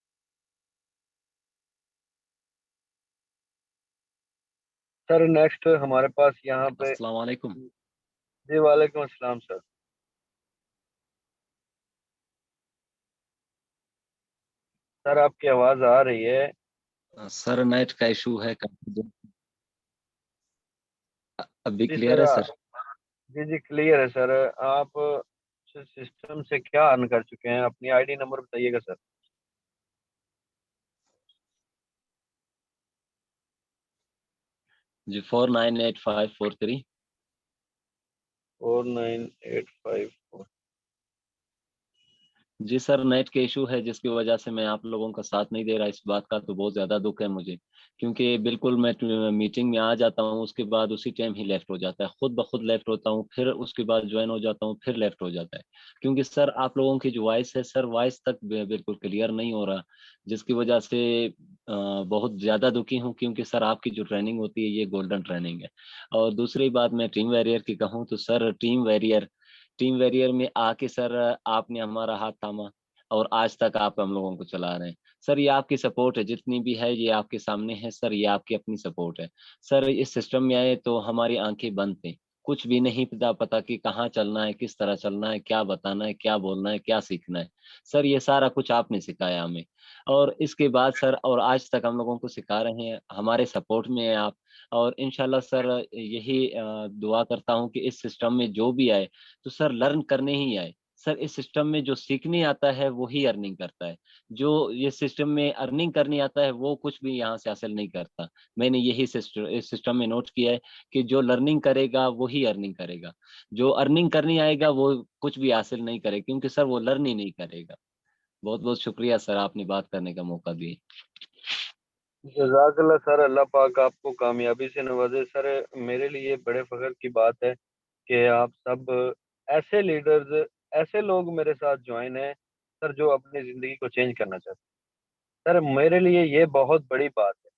सर नेक्स्ट हमारे पास यहाँ पे। अस्सलाम वालेकुम। जी वालेकुम अस्सलाम सर। सर आपकी आवाज़ आ रही है। सर नेट का इशू है काफी दिन। अभी जी क्लियर सर है सर? जी जी क्लियर है सर। आप सिस्टम से क्या अर्न कर चुके हैं, अपनी आईडी नंबर बताइएगा सर। जी 498543। 4985। जी सर, नेट के इशू है जिसकी वजह से मैं आप लोगों का साथ नहीं दे रहा। इस बात का तो बहुत ज़्यादा दुख है मुझे, क्योंकि बिल्कुल मैं मीटिंग में आ जाता हूँ, उसके बाद उसी टाइम ही लेफ्ट हो जाता है, खुद ब खुद लेफ्ट होता हूँ, फिर उसके बाद ज्वाइन हो जाता हूँ, फिर लेफ्ट हो जाता है। क्योंकि सर आप लोगों की जो वॉइस है सर, वॉइस तक बिल्कुल क्लियर नहीं हो रहा, जिसकी वजह से बहुत ज़्यादा दुखी हूँ, क्योंकि सर आपकी जो ट्रेनिंग होती है ये गोल्डन ट्रेनिंग है। और दूसरी बात मैं टीम वैरियर की कहूँ तो सर, टीम वैरियर में आके सर आपने हमारा हाथ थामा और आज तक आप हम लोगों को चला रहे हैं। सर ये आपकी सपोर्ट है, जितनी भी है ये आपके सामने है सर, ये आपकी अपनी सपोर्ट है। सर इस सिस्टम में आए तो हमारी आंखें बंद थी, कुछ भी नहीं पता कि कहाँ चलना है, किस तरह चलना है, क्या बताना है, क्या बोलना है, क्या सीखना है। सर ये सारा कुछ आपने सिखाया हमें, और इसके बाद सर और आज तक हम लोगों को सिखा रहे हैं, हमारे सपोर्ट में है आप। और इंशाल्लाह सर यही दुआ करता हूँ कि इस सिस्टम में जो भी आए तो सर लर्न करने ही आए। सर इस सिस्टम में जो सीखने आता है वो ही अर्निंग करता है, जो ये सिस्टम में अर्निंग करने आता है वो कुछ भी यहाँ से हासिल नहीं करता। मैंने यही सिस्टम इस सिस्टम में नोट किया है कि जो लर्निंग करेगा वो ही अर्निंग करेगा, जो अर्निंग करने आएगा वो कुछ भी हासिल नहीं करेगा, क्योंकि सर वो लर्न ही नहीं करेगा। बहुत बहुत शुक्रिया सर, आपने बात करने का मौका दिया। जज़ाकल्लाह सर, अल्लाह पाक आपको कामयाबी से नवाजे सर। मेरे लिए बड़े फख्र की बात है कि आप सब ऐसे लीडर्स, ऐसे लोग मेरे साथ ज्वाइन हैं सर, जो अपनी ज़िंदगी को चेंज करना चाहते हैं। सर मेरे लिए ये बहुत बड़ी बात है,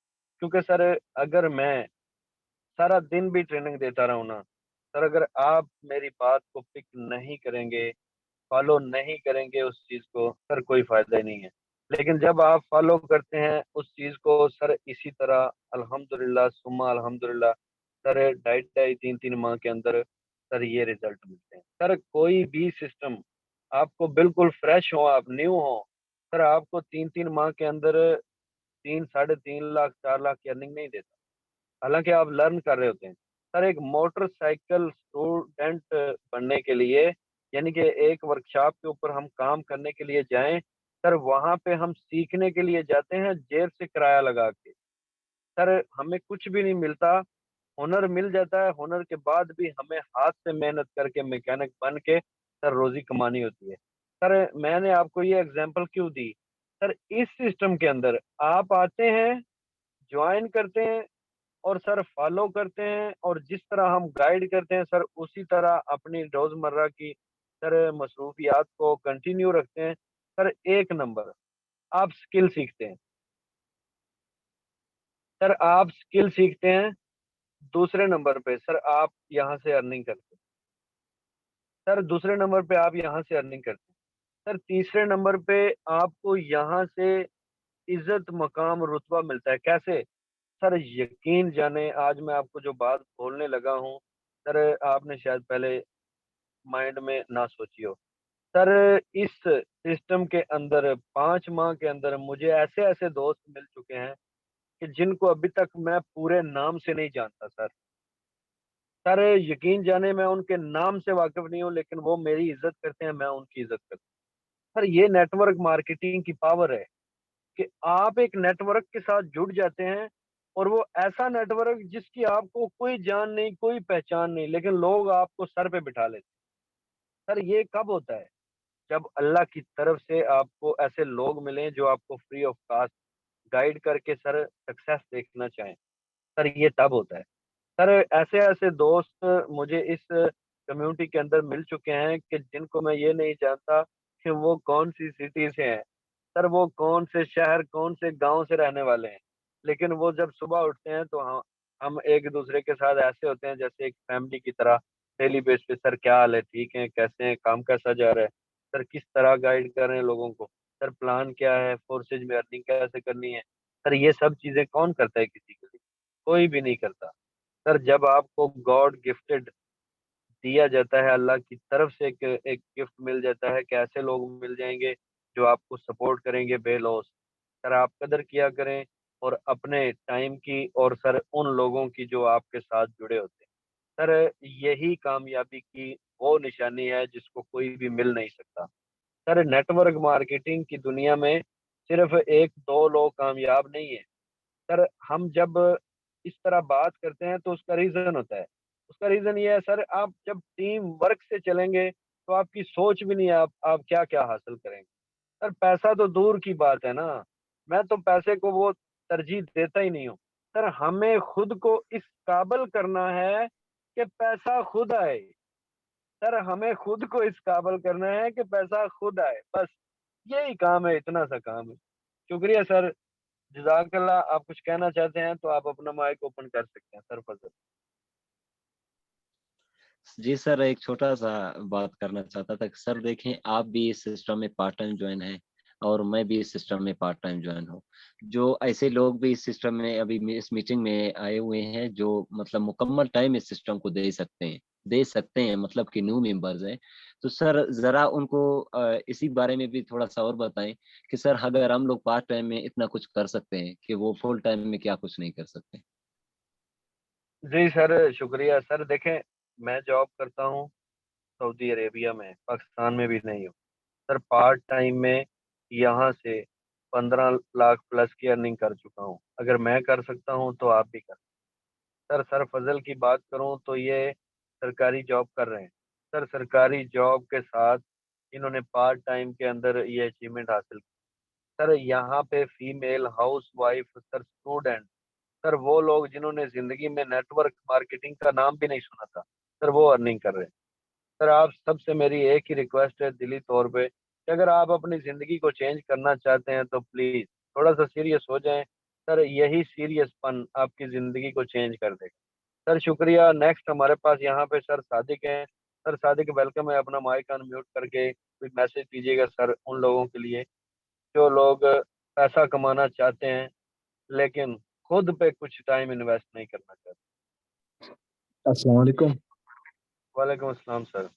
क्योंकि सर अगर मैं सारा दिन भी ट्रेनिंग देता रहूँ ना सर, अगर आप मेरी बात को पिक नहीं करेंगे, फॉलो नहीं करेंगे उस चीज़ को, सर कोई फ़ायदा ही नहीं है। लेकिन जब आप फॉलो करते हैं उस चीज़ को सर, इसी तरह अल्हम्दुलिल्लाह सुम्मा अल्हम्दुलिल्लाह सर, ढाई ढाई 3-3 माह के अंदर सर ये रिजल्ट मिलते हैं। सर कोई भी सिस्टम आपको बिल्कुल फ्रेश हो, आप न्यू हो सर, आपको 3-3 माह के अंदर 3 साढ़े 3 लाख 4 लाख की अर्निंग नहीं देता, हालांकि आप लर्न कर रहे होते हैं। सर एक मोटरसाइकिल स्टूडेंट बनने के लिए यानी कि एक वर्कशॉप के ऊपर हम काम करने के लिए जाएं, सर वहां पे हम सीखने के लिए जाते हैं जेब से किराया लगा के। सर हमें कुछ भी नहीं मिलता, हुनर मिल जाता है, हुनर के बाद भी हमें हाथ से मेहनत करके मैकेनिक बन के सर रोजी कमानी होती है। सर मैंने आपको ये एग्जांपल क्यों दी, सर इस सिस्टम के अंदर आप आते हैं, ज्वाइन करते हैं और सर फॉलो करते हैं, और जिस तरह हम गाइड करते हैं सर उसी तरह अपनी रोजमर्रा की सर मसरूफियात को कंटिन्यू रखते हैं। सर एक नंबर आप स्किल सीखते हैं, सर आप स्किल सीखते हैं। दूसरे नंबर पे सर आप यहाँ से अर्निंग करते हैं, सर दूसरे नंबर पे आप यहाँ से अर्निंग करते हैं, सर तीसरे नंबर पे आपको यहाँ से इज्जत मकाम रुतबा मिलता है। कैसे? सर यकीन जाने आज मैं आपको जो बात बोलने लगा हूँ, सर आपने शायद पहले माइंड में ना सोची हो। सर इस सिस्टम के अंदर 5 माह के अंदर मुझे ऐसे ऐसे दोस्त मिल चुके हैं कि जिनको अभी तक मैं पूरे नाम से नहीं जानता सर। सर यकीन जाने मैं उनके नाम से वाकिफ नहीं हूँ, लेकिन वो मेरी इज्जत करते हैं, मैं उनकी इज्जत करता हूँ। सर ये नेटवर्क मार्केटिंग की पावर है कि आप एक नेटवर्क के साथ जुड़ जाते हैं, और वो ऐसा नेटवर्क जिसकी आपको कोई जान नहीं, कोई पहचान नहीं, लेकिन लोग आपको सर पे बिठा लेते हैं। सर ये कब होता है? जब अल्लाह की तरफ से आपको ऐसे लोग मिलें जो आपको फ्री ऑफ कॉस्ट गाइड करके सर सक्सेस देखना चाहें। सर ये तब होता है। सर ऐसे ऐसे दोस्त मुझे इस कम्युनिटी के अंदर मिल चुके हैं कि जिनको मैं ये नहीं जानता कि वो कौन सी सिटी से हैं, सर वो कौन से शहर, कौन से गांव से रहने वाले हैं, लेकिन वो जब सुबह उठते हैं तो हम एक दूसरे के साथ ऐसे होते हैं जैसे एक फैमिली की तरह। डेली बेस पे सर क्या हाल है, ठीक है, कैसे हैं, काम कैसा जा रहा है, सर किस तरह गाइड कर रहे हैं लोगों को, सर प्लान क्या है, फोर्सेज में अर्निंग कैसे करनी है। सर ये सब चीजें कौन करता है किसी के लिए? कोई भी नहीं करता। सर जब आपको गॉड गिफ्टेड दिया जाता है, अल्लाह की तरफ से एक गिफ्ट मिल जाता है कि ऐसे लोग मिल जाएंगे जो आपको सपोर्ट करेंगे बेलौस। सर आप कदर किया करें और अपने टाइम की, और सर उन लोगों की जो आपके साथ जुड़े होते हैं। सर यही कामयाबी की वो निशानी है जिसको कोई भी मिल नहीं सकता। सर नेटवर्क मार्केटिंग की दुनिया में सिर्फ एक दो लोग कामयाब नहीं है। सर हम जब इस तरह बात करते हैं तो उसका रीजन होता है। उसका रीजन ये है सर, आप जब टीम वर्क से चलेंगे तो आपकी सोच भी नहीं है आप क्या क्या हासिल करेंगे। सर पैसा तो दूर की बात है ना, मैं तो पैसे को वो तरजीह देता ही नहीं हूँ। सर हमें खुद को इस काबिल करना है कि पैसा खुद आए। सर हमें खुद को इस काबिल करना है कि पैसा खुद आए, बस यही काम है, इतना सा काम है। शुक्रिया सर। जज़ाकल्लाह। आप कुछ कहना चाहते हैं तो आप अपना माइक ओपन कर सकते हैं सर, फजल। जी सर, एक छोटा सा बात करना चाहता था कि सर देखें, आप भी इस सिस्टम में पार्ट टाइम ज्वाइन हैं और मैं भी इस सिस्टम में पार्ट टाइम ज्वाइन हूँ। जो ऐसे लोग भी इस सिस्टम में अभी इस मीटिंग में आए हुए हैं जो मतलब मुकम्मल टाइम इस सिस्टम को दे सकते हैं मतलब कि न्यू मेंबर्स हैं। तो सर जरा उनको इसी बारे में भी थोड़ा सा और बताएं कि सर अगर हम लोग पार्ट टाइम में इतना कुछ कर सकते हैं कि वो फुल टाइम में क्या कुछ नहीं कर सकते। जी सर, शुक्रिया सर। देखें, मैं जॉब करता हूँ सऊदी अरेबिया में, पाकिस्तान में भी नहीं हूँ। सर पार्ट टाइम में यहाँ से 15 लाख प्लस की अर्निंग कर चुका हूँ। अगर मैं कर सकता हूँ तो आप भी कर। सर फजल की बात करूँ तो ये सरकारी जॉब कर रहे हैं। सर सरकारी जॉब के साथ इन्होंने पार्ट टाइम के अंदर ये अचीवमेंट हासिल की। सर यहाँ पे female house wife, sir student, sir वो लोग जिन्होंने जिंदगी में नेटवर्क मार्केटिंग का नाम भी नहीं सुना था, सर वो अर्निंग कर रहे हैं। सर आप सबसे मेरी एक ही रिक्वेस्ट है दिली तौर पे कि अगर आप अपनी ज़िंदगी को चेंज करना चाहते हैं तो प्लीज़ थोड़ा सा सीरियस हो जाएं। सर यही सीरियसपन आपकी ज़िंदगी को चेंज कर देगा। सर शुक्रिया। नेक्स्ट हमारे पास यहाँ पे सर सादिक हैं। सर सादिक वेलकम है, अपना माइक अनम्यूट करके कोई मैसेज दीजिएगा सर उन लोगों के लिए जो लोग पैसा कमाना चाहते हैं लेकिन खुद पे कुछ टाइम इन्वेस्ट नहीं करना चाहते। अस्सलाम वालेकुम। वालेकुम अस्सलाम सर।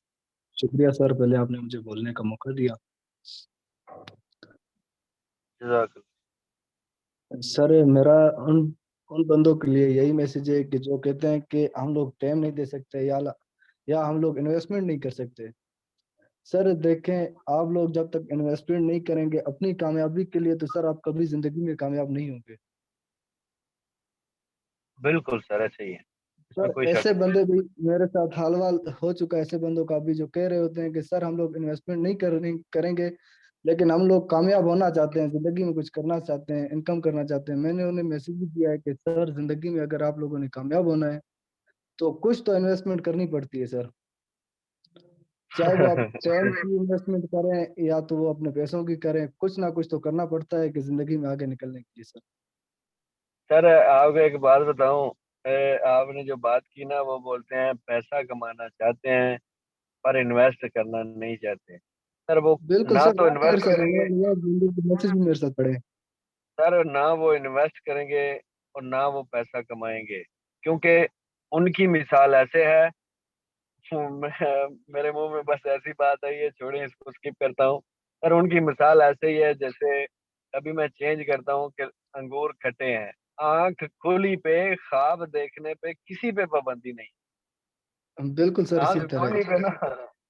शुक्रिया सर, पहले आपने मुझे बोलने का मौका दिया। जज़ाकल्लाह। सर मेरा उन उन बंदों के लिए यही मैसेज है कि जो कहते हैं कि हम लोग टाइम नहीं दे सकते या हम लोग इन्वेस्टमेंट नहीं कर सकते। सर देखें, आप लोग जब तक इन्वेस्टमेंट नहीं करेंगे अपनी कामयाबी के लिए, तो सर आप कभी जिंदगी में कामयाब नहीं होंगे। बिल्कुल सर, ऐसे ही है, इसमें सर कोई शक ऐसे नहीं। बंदे भी मेरे साथ हाल वाल हो चुका है, ऐसे बंदों का भी, जो कह रहे होते हैं कि सर हम लोग इन्वेस्टमेंट नहीं करेंगे, लेकिन हम लोग कामयाब होना चाहते हैं, जिंदगी में कुछ करना चाहते हैं, इनकम करना चाहते हैं। मैंने उन्हें मैसेज भी दिया है कि सर जिंदगी में अगर आप लोगों ने कामयाब होना है तो कुछ तो इन्वेस्टमेंट करनी पड़ती है सर। चाहे वो आप टाइम की इन्वेस्टमेंट करें या तो वो अपने पैसों की करें, कुछ ना कुछ तो करना पड़ता है कि जिंदगी में आगे निकलने के लिए सर। सर आपको एक बात बताऊं, आपने जो बात की ना, वो बोलते हैं पैसा कमाना चाहते हैं पर इन्वेस्ट करना नहीं चाहते। सर वो बिल्कुल ना सर, तो वो मेरे इन्वेस्ट साथ करेंगे, मैसेज भी मेरे साथ पड़े हैं। सर ना वो इन्वेस्ट करेंगे और ना वो पैसा कमाएंगे, क्योंकि उनकी मिसाल ऐसे है। मेरे मुंह में बस ऐसी बात आई है, छोड़िए इसको, स्किप करता हूँ। सर उनकी मिसाल ऐसे ही है, जैसे अभी मैं चेंज करता हूँ कि अंगूर खट्टे हैं, आंख खुली पे ख्वाब देखने पे किसी पे पाबंदी नहीं। बिल्कुल सर, इसी आंख तरह खुली पे ना,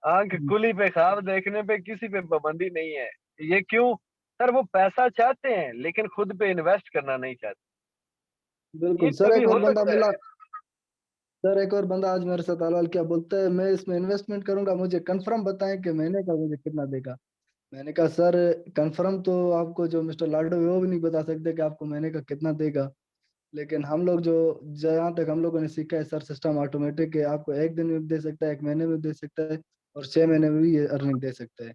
आंख है। खुली पे ख्वाब देखने पे किसी पे पाबंदी नहीं है। ये क्यों? सर वो पैसा चाहते हैं लेकिन खुद पे इन्वेस्ट करना नहीं चाहते। बिल्कुल ये सर, कभी एक और हो बंदा सकता है? मिला। सर एक और बंदा आज मेरे साथ हाल क्या बोलता है, मैं इसमें इन्वेस्टमेंट करूंगा, मुझे कंफर्म बताएं कि महीने का मुझे कितना देगा। मैंने कहा सर कंफर्म तो आपको जो मिस्टर लाडो है वो भी नहीं बता सकते कि आपको महीने का कितना देगा, लेकिन हम लोग जो, जहाँ तक हम लोगों ने सीखा है सर, सिस्टम ऑटोमेटिक है, आपको एक दिन में भी दे सकता है, एक महीने में दे सकता है, और 6 महीने में भी ये अर्निंग दे सकता है।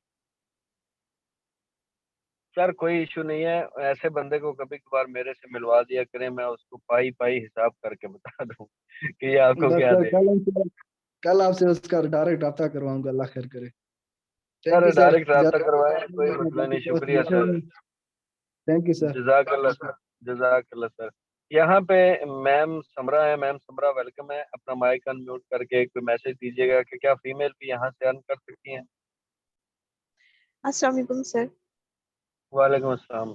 सर कोई इशू नहीं है, ऐसे बंदे को कभी कभार मेरे से मिलवा दिया करें, मैं उसको पाई पाई हिसाब करके बता दूं कि ये आपको बस क्या सर देगा। कल आपसे उसका डायरेक्ट रब्ता करवाऊंगा, अल्लाह खैर करे। Thank sir you sir, direct रब्ता ज्यादा करवाएं, कोई मसला नहीं, शुक्रिया सर। Thank you sir. जजाकल्ला सर, जजाकल्ला सर। यहाँ पे मैम समरा है, मैम समरा वेलकम है। अपना माइक अनम्यूट करके कोई मैसेज दीजिएगा कि क्या फीमेल भी यहाँ से अर्न कर सकती हैं। अस्सलाम वालेकुम सर। वालेकुम अस्सलाम।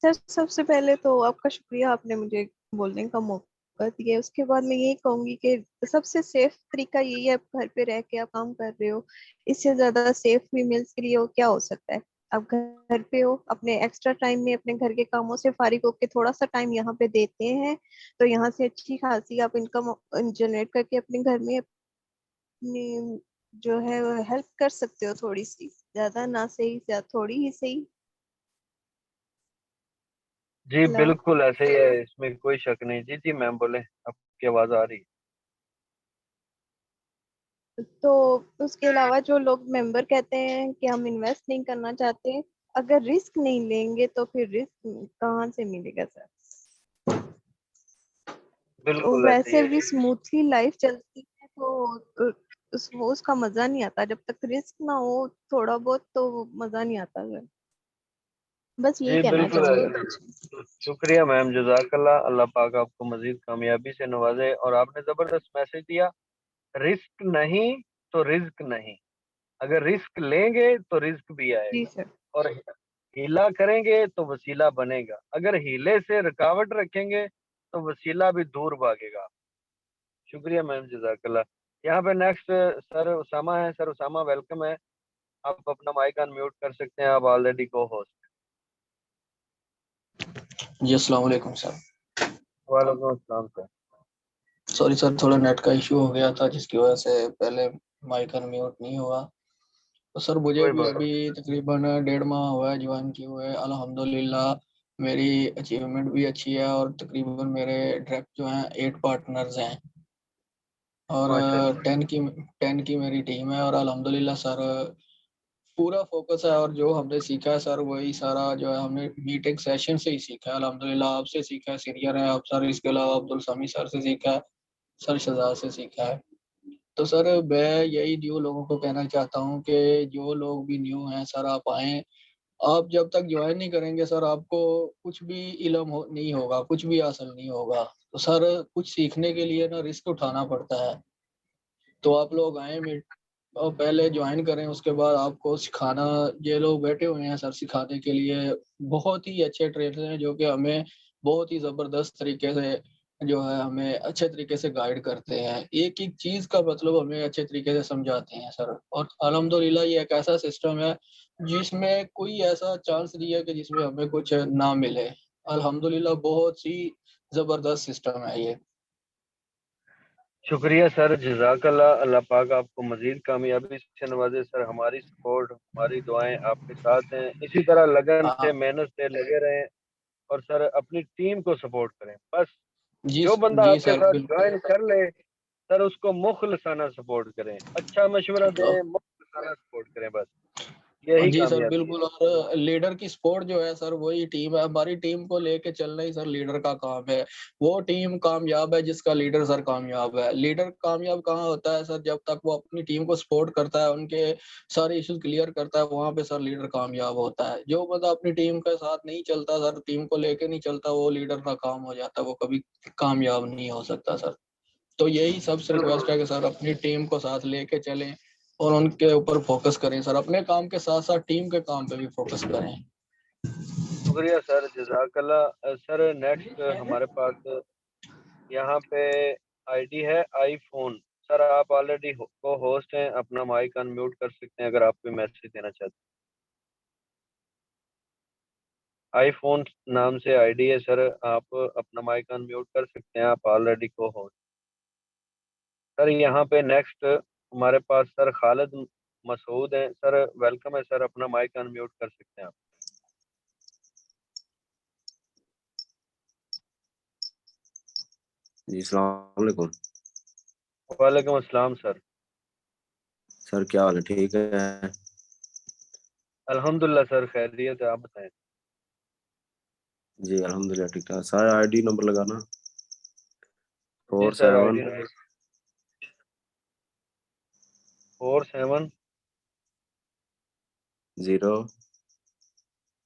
सर सबसे पहले तो आपका शुक्रिया, आपने मुझे बोलने का मौका दिया। उसके बाद मैं यही कहूंगी कि सबसे सेफ तरीका यही है, आप घर पे रह के आप काम कर रहे हो, इससे ज्यादा सेफ फीमेल्स के लिए वो क्या हो सकता है। आप घर पे हो, अपने एक्स्ट्रा टाइम में अपने घर के कामों से फारिग होके थोड़ा सा टाइम यहाँ पे देते हैं, तो यहाँ से अच्छी खासी आप इनकम जनरेट करके अपने घर में अपनी जो है हेल्प कर सकते हो, थोड़ी सी, ज्यादा ना सही, ज्यादा थोड़ी ही सही। जी अल्लाह। बिल्कुल ऐसे ही है, इसमें कोई शक नहीं। जी जी मैम बोले, आपकी आवाज आ रही है। तो उसके अलावा जो लोग मेंबर कहते हैं कि हम इन्वेस्ट नहीं करना चाहते, अगर रिस्क नहीं लेंगे तो फिर रिस्क कहाँ से मिलेगा सर। बिल्कुल ऐसे ही वैसे है भी जी। स्मूथली लाइफ चलती है तो उसका मजा नहीं आता जब तक रिस्क ना हो, थोड़ा बहुत तो मजा नहीं आता सर। बस यही जी कहना बिल्कुल चाहूंगी ऐसे। कुछ। शुक्रिया मैम, जजाकल्ला। अल्लाह पाक आपको मजीद कामयाबी से नवाजे। और आपने जबरदस्त मैसेज दिया, रिस्क नहीं तो रिस्क नहीं। अगर रिस्क लेंगे तो रिस्क भी जी आएगा, सर। और हीला करेंगे तो वसीला बनेगा। अगर हीले से रुकावट रखेंगे तो वसीला भी दूर भागेगा। शुक्रिया मैम, जजाकल्ला। यहाँ पे नेक्स्ट सर उसामा है। सर उसामा वेलकम है, आप अपना माइक अनम्यूट कर सकते हैं, आप ऑलरेडी को होस्ट। जी अस्सलाम वालेकुम सर। वालेकुम अस्सलाम सर। सॉरी सर, थोड़ा नेट का इशू हो गया था जिसकी वजह से पहले माइक अनम्यूट नहीं हुआ। तो सर मुझे कोई भी बात अभी तकरीबन 1.5 माह हुआ है ज्वाइन किए हुए। अल्हम्दुलिल्लाह मेरी अचीवमेंट भी अच्छी है, और तकरीबन मेरे डायरेक्ट जो हैं 8 पार्टनर्स हैं, और माशाल्लाह। 10 की मेरी टीम है। और अल्हम्दुलिल्लाह सर पूरा फोकस है, और जो हमने सीखा है सर वही सारा जो है हमने मीटिंग सेशन से ही सीखा है। अल्हम्दुलिल्लाह आपसे सीखा है, सीनियर है आप सर, इसके अलावा अब्दुल समी सर से सीखा है, सर शहजाद से सीखा है। तो सर मैं यही न्यू लोगों को कहना चाहता हूँ कि जो लोग भी न्यू हैं सर, आप आएँ। आप जब तक ज्वाइन नहीं करेंगे सर, आपको कुछ भी नहीं होगा, कुछ भी हासिल नहीं होगा। तो सर कुछ सीखने के लिए ना रिस्क उठाना पड़ता है। तो आप लोग आए और पहले ज्वाइन करें, उसके बाद आपको सिखाना, ये लोग बैठे हुए हैं सर सिखाने के लिए, बहुत ही अच्छे ट्रेनर हैं जो कि हमें बहुत ही ज़बरदस्त तरीके से जो है हमें अच्छे तरीके से गाइड करते हैं, एक एक चीज का मतलब हमें अच्छे तरीके से समझाते हैं सर। और अल्हम्दुलिल्लाह ये एक ऐसा सिस्टम है जिसमें कोई ऐसा चांस नहीं है कि जिसमें हमें कुछ ना मिले। अल्हम्दुलिल्लाह बहुत ही जबरदस्त सिस्टम है ये। शुक्रिया सर, जज़ाकल्लाह। अल्लाह पाक आपको मज़ीद कामयाबी से नवाज़े सर। हमारी सपोर्ट, हमारी दुआएँ आपके साथ हैं। इसी तरह लगन से, हाँ मेहनत से लगे रहें और सर अपनी टीम को सपोर्ट करें। बस जी जो बंदा जी आपके सर साथ बिल्कुल। जॉइन कर ले, सर उसको मुख़लिसाना सपोर्ट करें, अच्छा मशवरा दें, मुख़लिसाना सपोर्ट करें, बस यही जी सर कामयाबी है। बिल्कुल। और लीडर की सपोर्ट जो है सर वही टीम है, हमारी टीम को लेके चलना ही सर लीडर का काम है। वो टीम कामयाब है जिसका लीडर सर कामयाब है। लीडर कामयाब कहाँ होता है सर, जब तक वो अपनी टीम को सपोर्ट करता है, उनके सारे इश्यूज क्लियर करता है, वहां पे सर लीडर कामयाब होता है। जो बंदा अपनी टीम के साथ नहीं चलता सर, टीम को लेके नहीं चलता, वो लीडर नाकाम हो जाता है, वो कभी कामयाब नहीं हो सकता सर। तो यही सबसे रिक्वेस्ट है कि सर अपनी टीम को साथ लेके चलें और उनके ऊपर फोकस करें सर, अपने काम के साथ साथ टीम के काम पे भी फोकस करें। शुक्रिया सर, जज़ाकल्लाह। सर नेक्स्ट हमारे पास यहाँ पे आईडी है आईफ़ोन। सर आप ऑलरेडी को होस्ट हैं, अपना माइक अनम्यूट कर सकते हैं अगर आप कोई मैसेज देना चाहते हैं। आईफ़ोन नाम से आईडी है सर, आप अपना माइक अनम्यूट कर सकते हैं, आप ऑलरेडी को होस्ट। सर यहाँ पे नेक्स्ट हमारे पास सर खालिद मसूद हैं। सर वेलकम है सर, अपना माइक अनम्यूट कर सकते हैं आप। जी अस्सलाम वालेकुम। वालेकुम अस्सलाम सर। सर क्या हाल है, ठीक है? अल्हम्दुलिल्लाह सर, खैरियत है, आप बताएं। जी अल्हम्दुलिल्लाह ठीक ठाक। सर आईडी नंबर लगाना जी four sir, seven ID number 47 zero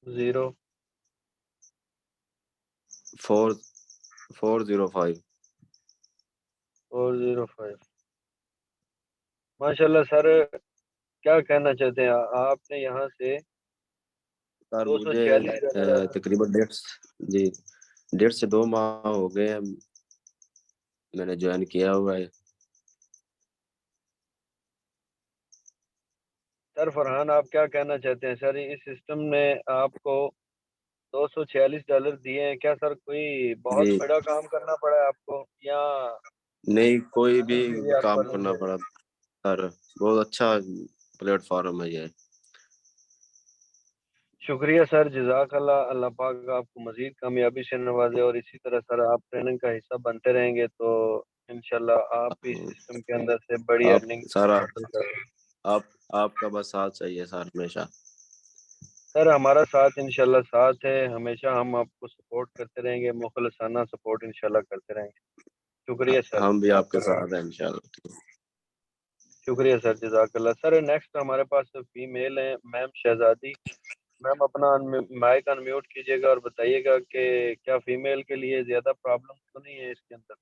0 four 405। 405। माशाल्लाह सर, क्या कहना चाहते हैं आपने यहाँ से सर मुझे 246 तकरीबन जी 1.5 से 2 माह हो गए हैं मैंने ज्वाइन किया हुआ है। सर फरहान, आप क्या कहना चाहते हैं सर? इस सिस्टम ने आपको $246 दिए हैं, क्या सर कोई बहुत जी बड़ा काम करना पड़ा है आपको, या नहीं, कोई भी ऐसे ही आपको काम अर्निंग करना दे रहे पड़ा सर, बहुत अच्छा प्लेटफॉर्म है ये। हैं? शुक्रिया सर, जज़ाकल्लाह। अल्लाह पाक आपको मजीद कामयाबी से नवाजे और इसी तरह सर आप ट्रेनिंग का हिस्सा बनते रहेंगे तो इंशाल्लाह आप भी इस सिस्टम के अंदर से बड़ी आप अर्निंग सारा हासिल करेंगे। आप आपका बस साथ चाहिए सर हमेशा। सर हमारा साथ इंशाल्लाह साथ है, हमेशा हम आपको सपोर्ट करते रहेंगे, मुखलसाना सपोर्ट इंशाल्लाह करते रहेंगे। शुक्रिया सर हम भी आपके आपका। साथ हैं इंशाल्लाह। शुक्रिया सर, जज़ाकल्लाह। सर नेक्स्ट हमारे पास फीमेल है मैम शहजादी। मैम अपना माइक अनम्यूट कीजिएगा और बताइएगा कि क्या फीमेल के लिए ज़्यादा प्रॉब्लम तो नहीं है इसके अंदर?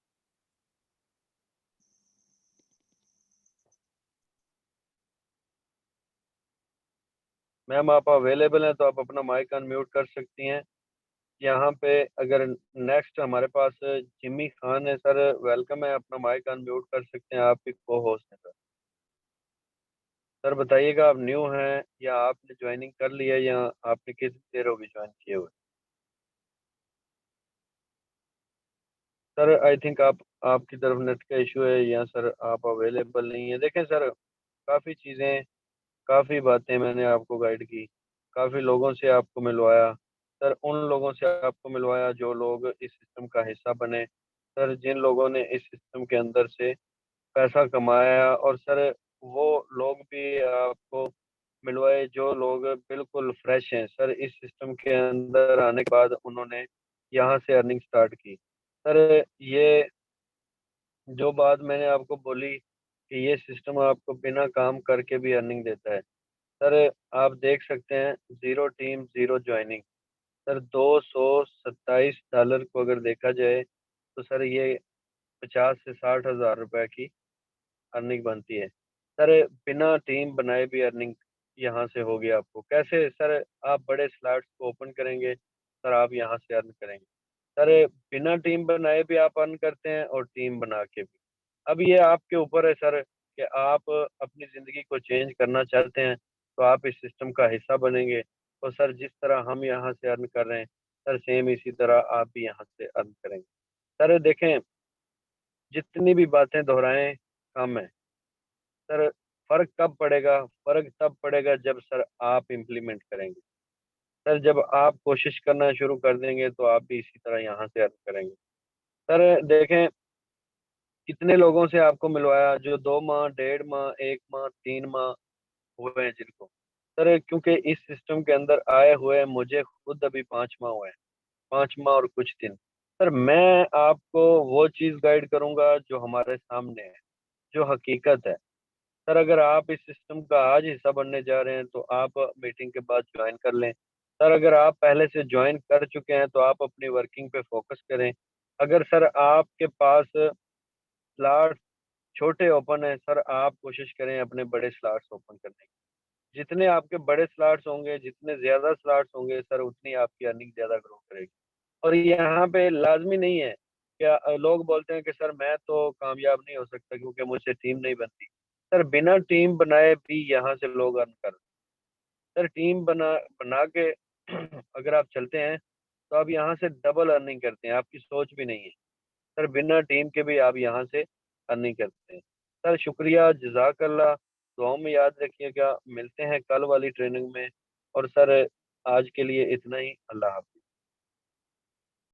मैम आप अवेलेबल हैं तो आप अपना माइक अनम्यूट कर सकती हैं। यहाँ पे अगर नेक्स्ट हमारे पास जिम्मी खान है सर, वेलकम है, अपना माइक अनम्यूट कर सकते हैं, आप भी को होस्ट हैं सर। सर बताइएगा आप न्यू हैं या आपने ज्वाइनिंग कर लिया या आपने कितनी देर होगी ज्वाइन किए हुए? सर आई थिंक आप आपकी तरफ नेट का इशू है या सर आप अवेलेबल नहीं है। देखें सर, काफ़ी चीज़ें, काफ़ी बातें मैंने आपको गाइड की, काफ़ी लोगों से आपको मिलवाया। सर उन लोगों से आपको मिलवाया जो लोग इस सिस्टम का हिस्सा बने, सर जिन लोगों ने इस सिस्टम के अंदर से पैसा कमाया, और सर वो लोग भी आपको मिलवाए जो लोग बिल्कुल फ्रेश हैं। सर इस सिस्टम के अंदर आने के बाद उन्होंने यहाँ से अर्निंग स्टार्ट की। सर ये जो बात मैंने आपको बोली कि ये सिस्टम आपको बिना काम करके भी अर्निंग देता है, सर आप देख सकते हैं, zero team zero joining. Sir $227 को अगर देखा जाए तो सर ये 50 से 60 हज़ार रुपए की अर्निंग बनती है। सर बिना टीम बनाए भी अर्निंग यहाँ से होगी आपको। कैसे सर? आप बड़े स्लॉट्स को ओपन करेंगे, सर आप यहाँ से अर्न करेंगे। सर बिना टीम बनाए भी आप अर्न करते हैं और टीम बना के भी। अब ये आपके ऊपर है सर कि आप अपनी ज़िंदगी को चेंज करना चाहते हैं तो आप इस सिस्टम का हिस्सा बनेंगे। तो सर जिस तरह हम यहाँ से अर्न कर रहे हैं सर सेम इसी तरह आप भी यहाँ से अर्न करेंगे। सर देखें, जितनी भी बातें दोहराएं कम है। सर फ़र्क कब पड़ेगा? फ़र्क तब पड़ेगा जब सर आप इम्प्लीमेंट करेंगे। सर जब आप कोशिश करना शुरू कर देंगे तो आप भी इसी तरह यहाँ से अर्न करेंगे। सर देखें, कितने लोगों से आपको मिलवाया जो 2 माह, 1.5 माह, 1 माह, 3 माह हुए हैं जिनको। सर क्योंकि इस सिस्टम के अंदर आए हुए मुझे खुद अभी 5 माह हुए हैं, 5 माह और कुछ दिन। सर मैं आपको वो चीज़ गाइड करूँगा जो हमारे सामने है, जो हकीकत है। सर अगर आप इस सिस्टम का आज हिस्सा बनने जा रहे हैं तो आप मीटिंग के बाद ज्वाइन कर लें। सर अगर आप पहले से ज्वाइन कर चुके हैं तो आप अपनी वर्किंग पे फोकस करें। अगर सर आपके पास स्लॉट छोटे ओपन हैं, सर आप कोशिश करें अपने बड़े स्लॉट्स ओपन करने की। जितने आपके बड़े स्लॉट्स होंगे, जितने ज़्यादा स्लॉट्स होंगे सर उतनी आपकी अर्निंग ज़्यादा ग्रो करेगी। और यहाँ पे लाज़मी नहीं है क्या लोग बोलते हैं कि सर मैं तो कामयाब नहीं हो सकता क्योंकि मुझसे टीम नहीं बनती। सर बिना टीम बनाए भी यहाँ से लोग अर्न कर सर टीम बना बना के अगर आप चलते हैं तो आप यहाँ से डबल अर्निंग करते हैं, आपकी सोच भी नहीं है। सर बिना टीम के भी आप यहाँ से अर्निंग करते हैं। सर शुक्रिया, जज़ाकल्लाह, दुआओं में याद रखिएगा, मिलते हैं कल वाली ट्रेनिंग में और सर आज के लिए इतना ही, अल्लाह हाफ़िज़।